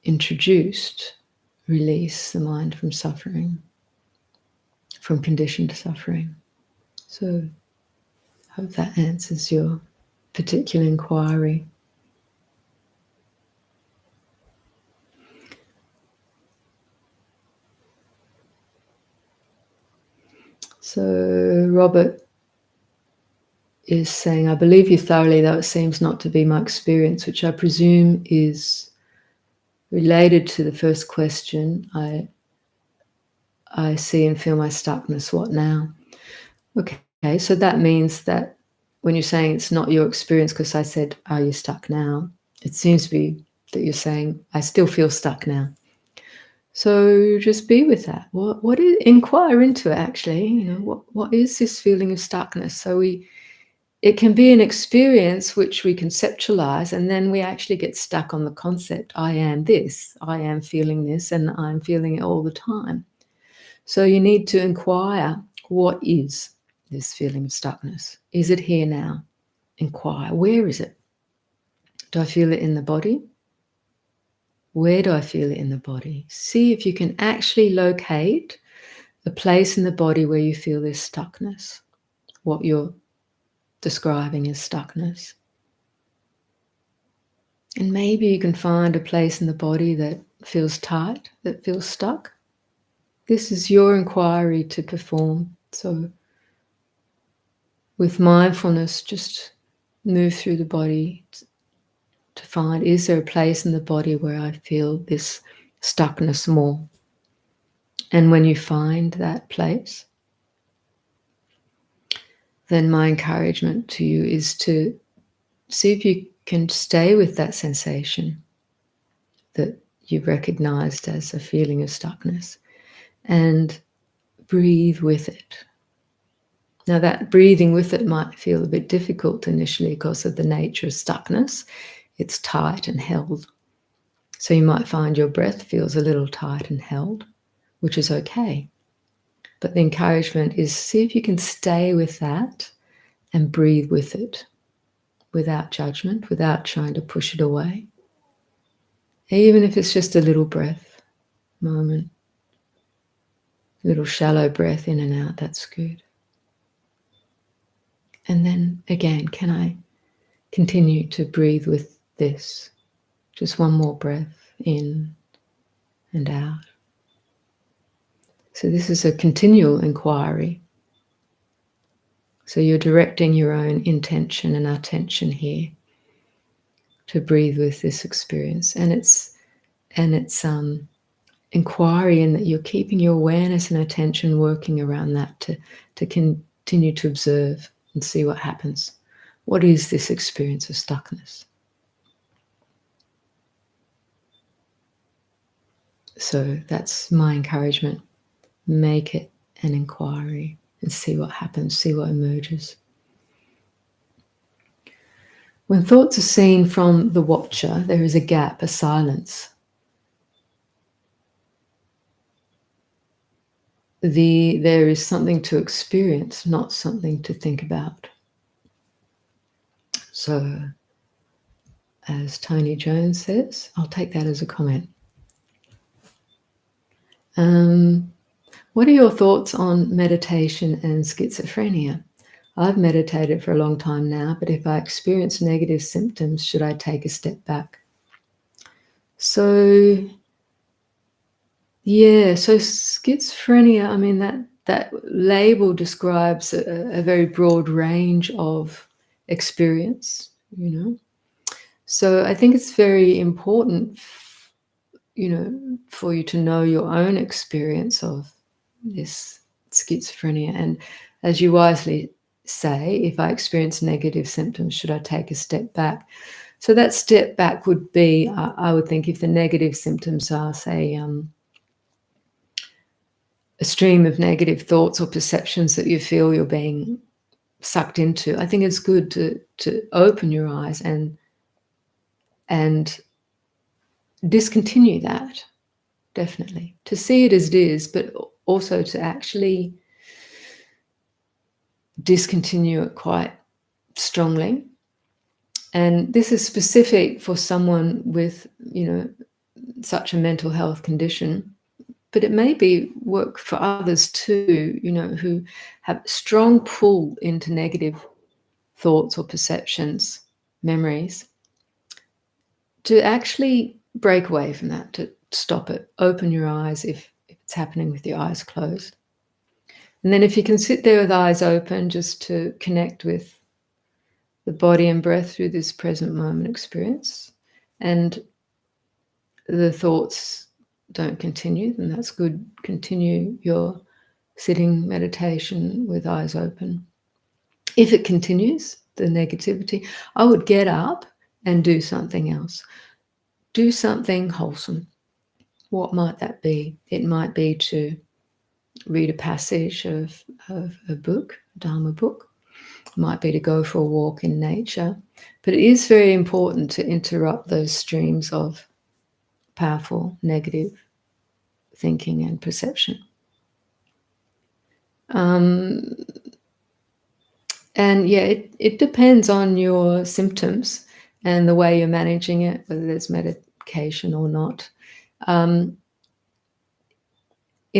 introduced, release the mind from suffering, from conditioned suffering. So I hope that answers your particular inquiry. So Robert is saying, I believe you thoroughly, though it seems not to be my experience, which I presume is related to the first question. I see and feel my stuckness. What now? Okay, so that means that when you're saying it's not your experience, because I said, are you stuck now? It seems to be that you're saying, I still feel stuck now. So just be with that. What is, inquire into it actually, what is this feeling of stuckness? So it can be an experience which we conceptualize, and then we actually get stuck on the concept, I am this, I am feeling this, and I'm feeling it all the time. So you need to inquire, what is this feeling of stuckness? Is it here now? Inquire, where is it? Do I feel it in the body? Where do I feel it in the body? See if you can actually locate a place in the body where you feel this stuckness, what you're describing as stuckness. And maybe you can find a place in the body that feels tight, that feels stuck. This is your inquiry to perform. So with mindfulness, just move through the body to find, is there a place in the body where I feel this stuckness more? And when you find that place, then my encouragement to you is to see if you can stay with that sensation that you've recognized as a feeling of stuckness and breathe with it. Now, that breathing with it might feel a bit difficult initially because of the nature of stuckness. It's tight and held. So you might find your breath feels a little tight and held, which is okay. But the encouragement is, see if you can stay with that and breathe with it without judgment, without trying to push it away. Even if it's just a little breath moment, a little shallow breath in and out, that's good. And then again, can I continue to breathe with this? Just one more breath in and out. So this is a continual inquiry. So you're directing your own intention and attention here to breathe with this experience. And it's inquiry in that you're keeping your awareness and attention working around that to continue to observe and see what happens. What is this experience of stuckness? So that's my encouragement. Make it an inquiry and see what happens, see what emerges. When thoughts are seen from the watcher, there is a gap, a silence. There is something to experience, not something to think about. So, as Tony Jones says, I'll take that as a comment. What are your thoughts on meditation and schizophrenia? I've meditated for a long time now, but if I experience negative symptoms, should I take a step back? So, yeah, so schizophrenia, I mean, that label describes a very broad range of experience, So I think it's very important, for you to know your own experience of this schizophrenia. And as you wisely say, if I experience negative symptoms, should I take a step back? So that step back would be, I would think, if the negative symptoms are, say, a stream of negative thoughts or perceptions that you feel you're being sucked into, I think it's good to open your eyes and discontinue that, definitely. To see it as it is, but also to actually discontinue it quite strongly And this is specific for someone with, such a mental health condition, but it may be work for others too, who have strong pull into negative thoughts or perceptions, memories, to actually break away from that, to stop it, open your eyes if it's happening with your eyes closed. And then if you can sit there with eyes open, just to connect with the body and breath through this present moment experience, and the thoughts don't continue, then that's good. Continue your sitting meditation with eyes open. If it continues, the negativity, I would get up and do something else. Do something wholesome. What might that be? It might be to read a passage of a book, a Dharma book. It might be to go for a walk in nature. But it is very important to interrupt those streams of powerful negative thinking and perception. And yeah, it depends on your symptoms and the way you're managing it, whether there's medication or not. In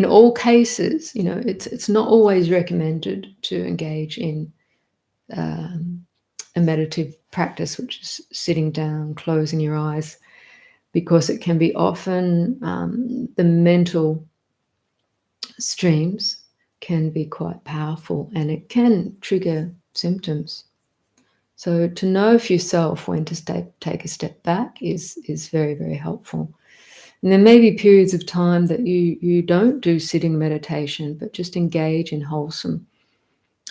all cases, it's not always recommended to engage in a meditative practice, which is sitting down, closing your eyes, because it can be often the mental streams can be quite powerful and it can trigger symptoms. So to know for yourself when to take a step back is very, very helpful. And there may be periods of time that you don't do sitting meditation, but just engage in wholesome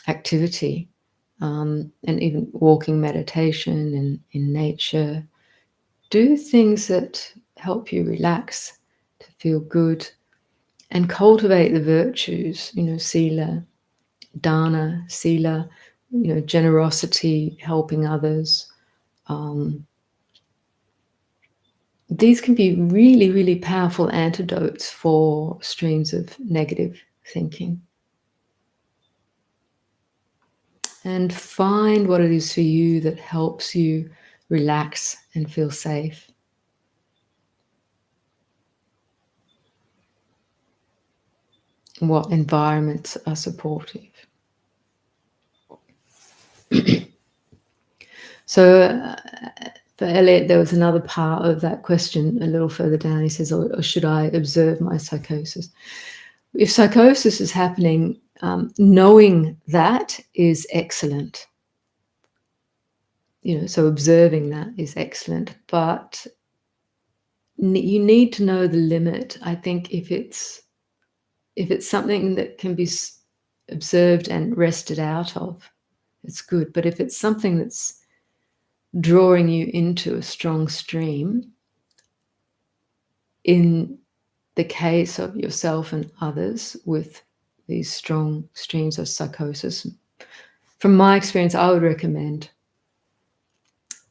activity, and even walking meditation in nature. Do things that help you relax, to feel good, and cultivate the virtues, sila, dana, sila, generosity, helping others. These can be really, really powerful antidotes for streams of negative thinking. And find what it is for you that helps you relax and feel safe. What environments are supportive. So for Elliot, there was another part of that question a little further down. He says, or should I observe my psychosis? If psychosis is happening, knowing that is excellent. So observing that is excellent, but you need to know the limit. I think if it's something that can be observed and rested out of, it's good. But if it's something that's drawing you into a strong stream, in the case of yourself and others with these strong streams of psychosis, from my experience, I would recommend,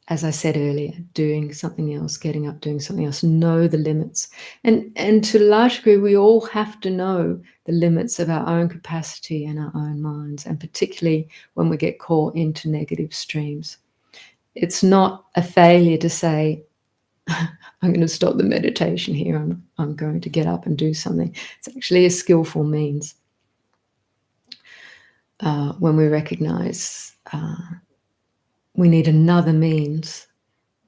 as I said earlier, doing something else, getting up, doing something else. Know the limits. And to a large degree, we all have to know the limits of our own capacity and our own minds, and particularly when we get caught into negative streams. It's not a failure to say, I'm going to stop the meditation here. I'm going to get up and do something. It's actually a skillful means when we recognize we need another means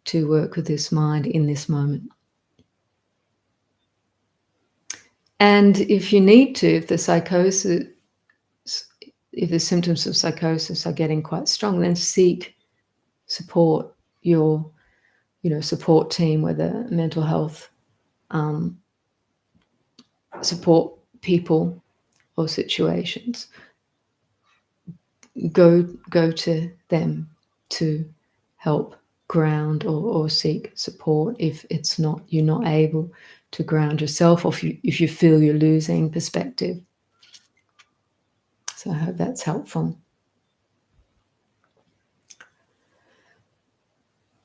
to work with this mind in this moment. And if you need to, if the symptoms of psychosis are getting quite strong, then seek support. Your support team, whether mental health support people or situations, go to them to help ground or seek support if you're not able to ground yourself, or if you feel you're losing perspective. So I hope that's helpful.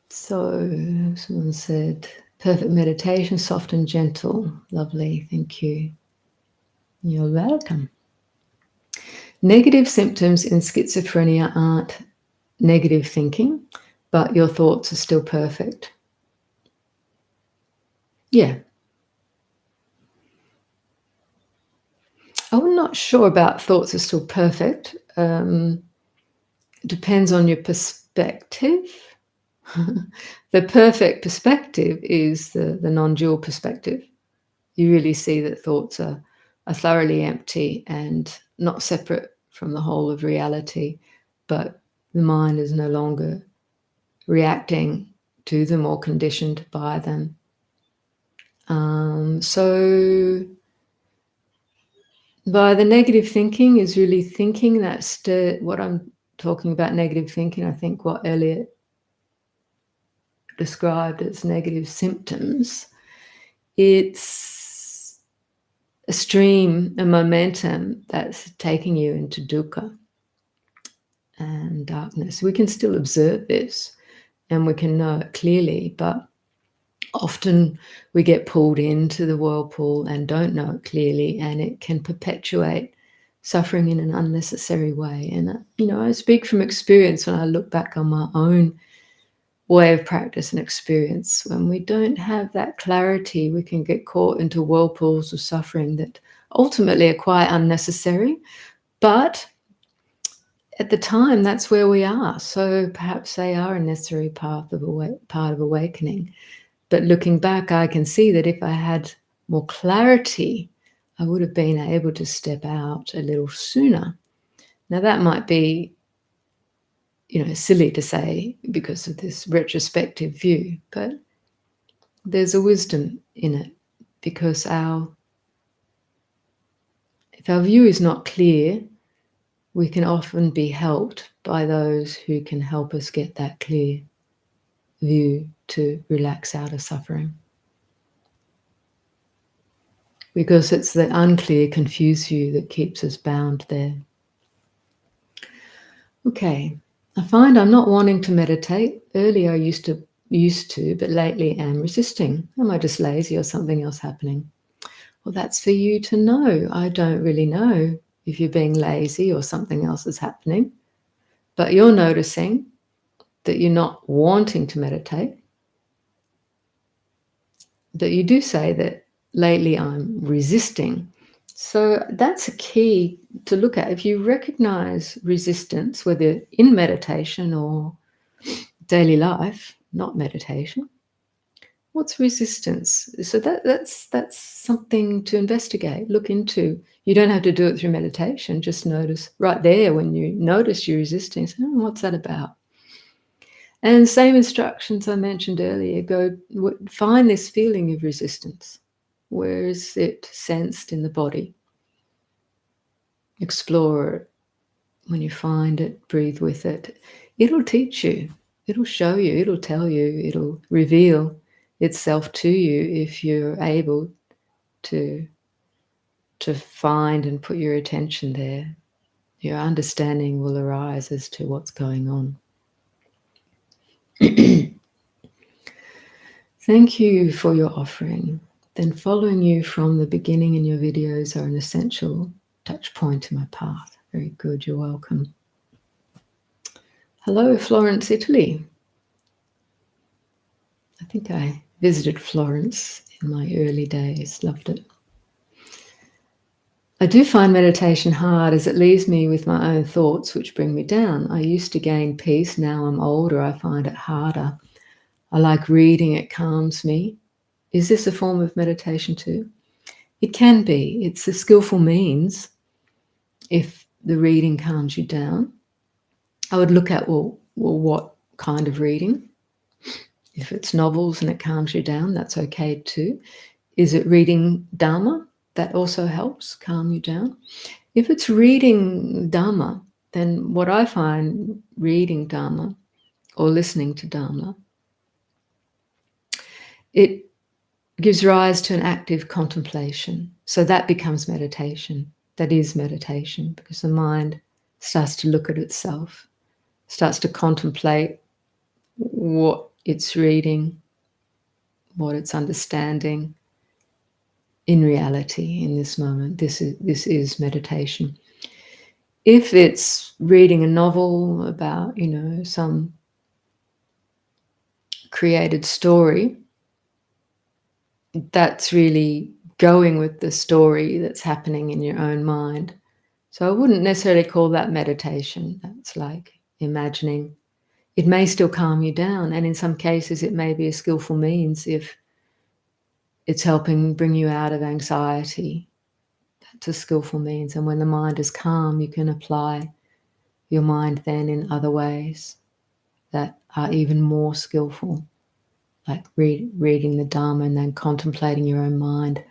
So someone said, perfect meditation, soft and gentle. Lovely, thank you. You're welcome. Negative symptoms in schizophrenia aren't negative thinking, but your thoughts are still perfect. Yeah. I'm not sure about thoughts are still perfect. Depends on your perspective. The perfect perspective is the non-dual perspective. You really see that thoughts are thoroughly empty and not separate from the whole of reality, but the mind is no longer reacting to them or conditioned by them. So by the negative thinking is really thinking that's what I'm talking about, negative thinking. I think what Elliot described as negative symptoms, it's a stream, a momentum that's taking you into dukkha and darkness. We can still observe this and we can know it clearly, but often we get pulled into the whirlpool and don't know it clearly, and it can perpetuate suffering in an unnecessary way. And, I speak from experience when I look back on my own way of practice and experience. When we don't have that clarity, we can get caught into whirlpools of suffering that ultimately are quite unnecessary. But at the time, that's where we are. So perhaps they are a necessary part of awakening. But looking back, I can see that if I had more clarity, I would have been able to step out a little sooner. Now, that might be, silly to say because of this retrospective view, but there's a wisdom in it, because if our view is not clear, we can often be helped by those who can help us get that clear view to relax out of suffering. Because it's the unclear, confused view that keeps us bound there. Okay, I find I'm not wanting to meditate. Earlier I used to, but lately am resisting. Am I just lazy or something else happening? Well, that's for you to know. I don't really know if you're being lazy or something else is happening, but you're noticing that you're not wanting to meditate. But you do say that lately I'm resisting. So that's a key to look at. If you recognize resistance, whether in meditation or daily life, not meditation, what's resistance? So that's something to investigate, look into. You don't have to do it through meditation. Just notice right there when you notice you're resisting. Say, what's that about? And same instructions I mentioned earlier. Go find this feeling of resistance. Where is it sensed in the body? Explore it. When you find it, breathe with it. It'll teach you. It'll show you. It'll tell you. It'll reveal itself to you if you're able to find and put your attention there. Your understanding will arise as to what's going on. Thank you for your offering. Then following you from the beginning in your videos are an essential touch point in my path. Very good, you're welcome. Hello, Florence, Italy. I think I visited Florence in my early days, loved it. I do find meditation hard as it leaves me with my own thoughts which bring me down. I used to gain peace, now I'm older, I find it harder. I like reading, it calms me. Is this a form of meditation too? It can be. It's a skillful means if the reading calms you down. I would look at, well, what kind of reading? If it's novels and it calms you down, that's okay too. Is it reading Dharma? That also helps calm you down. If it's reading Dharma, then what I find reading Dharma or listening to Dharma, it gives rise to an active contemplation. So that becomes meditation. That is meditation, because the mind starts to look at itself, starts to contemplate what it's reading, what it's understanding in reality, in this moment. This is meditation. If it's reading a novel about, some created story, that's really going with the story that's happening in your own mind. So I wouldn't necessarily call that meditation. That's like imagining. It may still calm you down, and in some cases it may be a skillful means if it's helping bring you out of anxiety. That's a skillful means, and when the mind is calm, you can apply your mind then in other ways that are even more skillful, like reading the Dharma and then contemplating your own mind.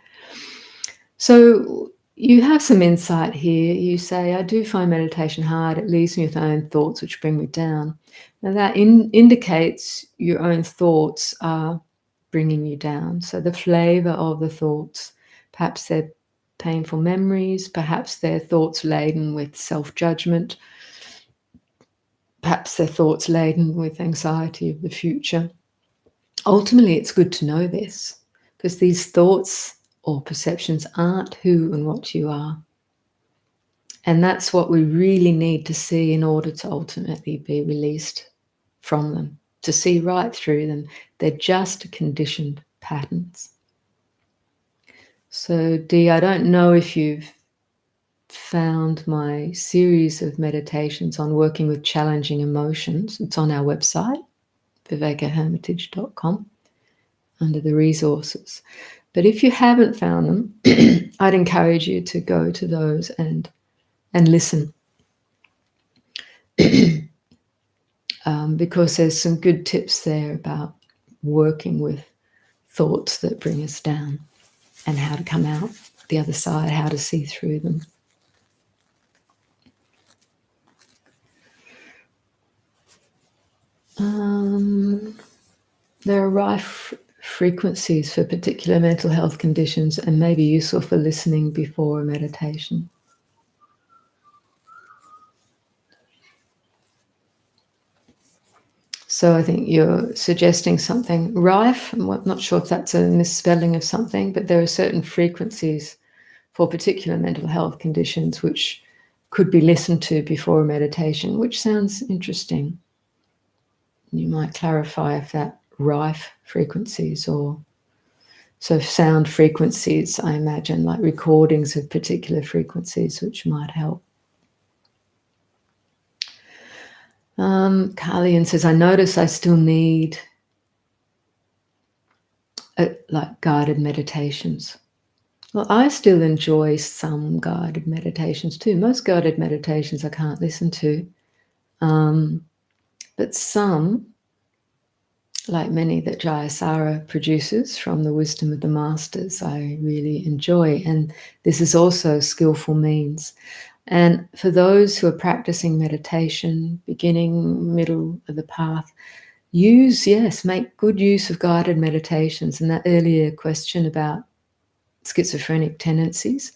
So you have some insight here. You say, I do find meditation hard. It leaves me with my own thoughts which bring me down. Now that indicates your own thoughts are bringing you down. So the flavor of the thoughts, perhaps they're painful memories, perhaps they're thoughts laden with self-judgment, perhaps they're thoughts laden with anxiety of the future. Ultimately, it's good to know this, because these thoughts or perceptions aren't who and what you are. And that's what we really need to see in order to ultimately be released from them, to see right through them. They're just conditioned patterns. So, Dee, I don't know if you've found my series of meditations on working with challenging emotions. It's on our website, vivekahermitage.com, under the resources. But if you haven't found them, I'd encourage you to go to those and listen. Because there's some good tips there about working with thoughts that bring us down and how to come out the other side, how to see through them. There are rife frequencies for particular mental health conditions and may be useful for listening before a meditation. So I think you're suggesting something rife. I'm not sure if that's a misspelling of something, but there are certain frequencies for particular mental health conditions which could be listened to before a meditation, which sounds interesting. You might clarify if that rife frequencies or so sound frequencies, I imagine, like recordings of particular frequencies, which might help. Carlian says, I notice I still need like guided meditations. Well, I still enjoy some guided meditations too. Most guided meditations I can't listen to. But some, like many that Jayasara produces from the wisdom of the masters, I really enjoy. And this is also skillful means. And for those who are practicing meditation, beginning, middle of the path, make good use of guided meditations. And that earlier question about schizophrenic tendencies,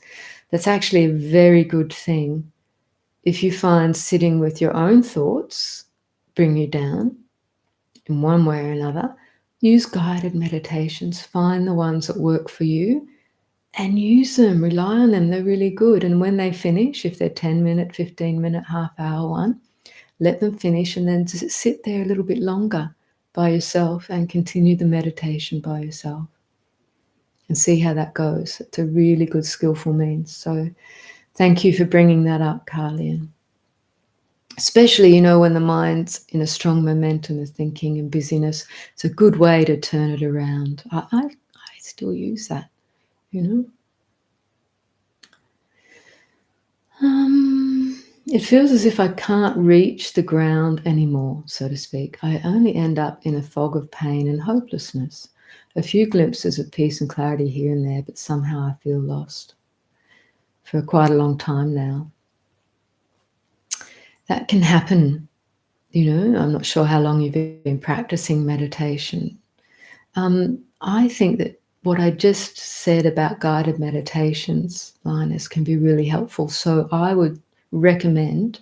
that's actually a very good thing. If you find sitting with your own thoughts bring you down in one way or another, use guided meditations. Find the ones that work for you and use them, rely on them. They're really good. And when they finish, if they're 10-minute, 15-minute, half-hour one, let them finish and then just sit there a little bit longer by yourself and continue the meditation by yourself and see how that goes. It's a really good skillful means. So thank you for bringing that up, Carlian. Especially, when the mind's in a strong momentum of thinking and busyness, it's a good way to turn it around. I still use that, It feels as if I can't reach the ground anymore, so to speak. I only end up in a fog of pain and hopelessness. A few glimpses of peace and clarity here and there, but somehow I feel lost for quite a long time now. That can happen, I'm not sure how long you've been practicing meditation. I think that what I just said about guided meditations, Linus, can be really helpful. So I would recommend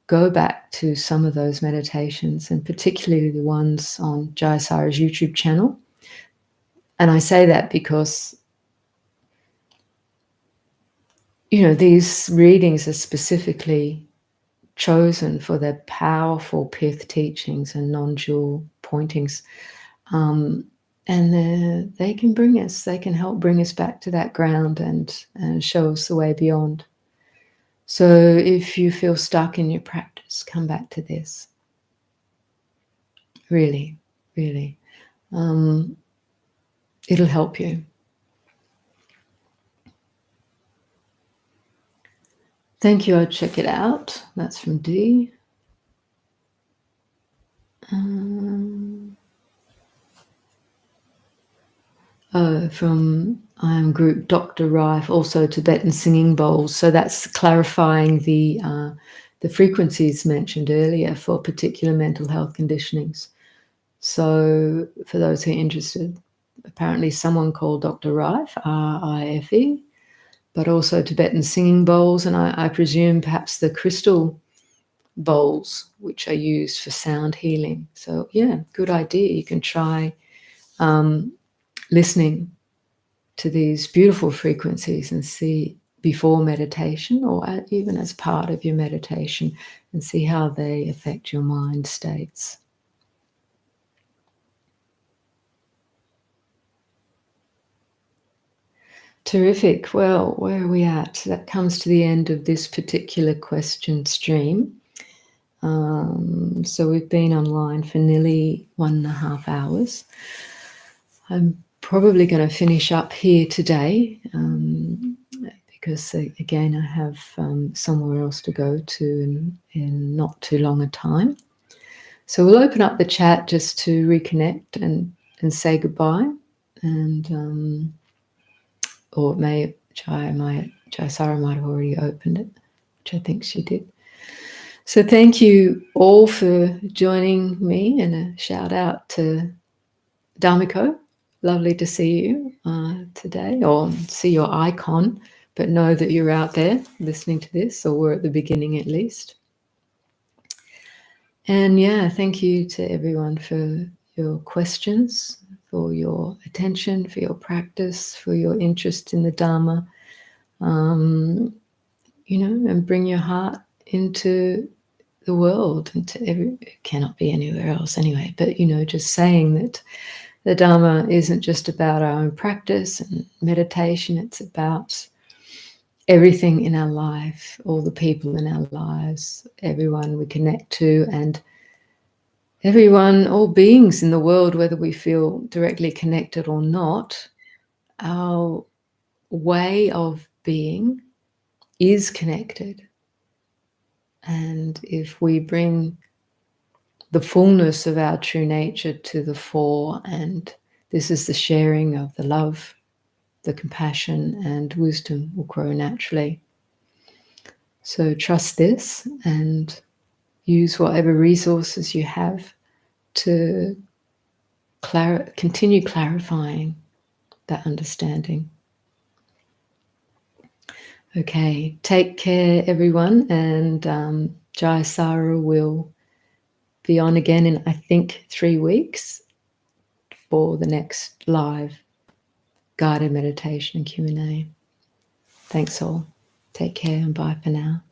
go back to some of those meditations, and particularly the ones on Jayasara's YouTube channel. And I say that because, these readings are specifically chosen for their powerful pith teachings and non-dual pointings. And they can they can help bring us back to that ground and show us the way beyond. So if you feel stuck in your practice, come back to this. Really, really. It'll help you. Thank you. I'll check it out. That's from D. From group Dr. Rife, also Tibetan singing bowls. So that's clarifying the frequencies mentioned earlier for particular mental health conditionings. So for those who are interested, apparently someone called Dr. Rife, R-I-F-E, but also Tibetan singing bowls, and I presume perhaps the crystal bowls, which are used for sound healing. So yeah, good idea. You can try listening to these beautiful frequencies and see before meditation or even as part of your meditation and see how they affect your mind states. Terrific. Well, where are we at? That comes to the end of this particular question stream. So we've been online for nearly 1.5 hours. I'm probably going to finish up here today because, again, I have somewhere else to go to in not too long a time. So we'll open up the chat just to reconnect and say goodbye. And or Sarah might have already opened it, which I think she did. So thank you all for joining me, and a shout out to Dharmiko. Lovely to see you today, or see your icon, but know that you're out there listening to this, or we're at the beginning at least. And yeah, thank you to everyone for your questions, for your attention, for your practice, for your interest in the Dharma. And bring your heart into the world, it cannot be anywhere else anyway, but just saying that the Dharma isn't just about our own practice and meditation, it's about everything in our life, all the people in our lives, everyone we connect to, and everyone, all beings in the world, whether we feel directly connected or not. Our way of being is connected. And if we bring the fullness of our true nature to the fore, and this is the sharing of the love, the compassion, and wisdom will grow naturally. So trust this and use whatever resources you have to continue clarifying that understanding. Okay, take care, everyone, and Jai Sara will be on again in, I think, 3 weeks for the next live guided meditation and Q&A. Thanks all. Take care and bye for now.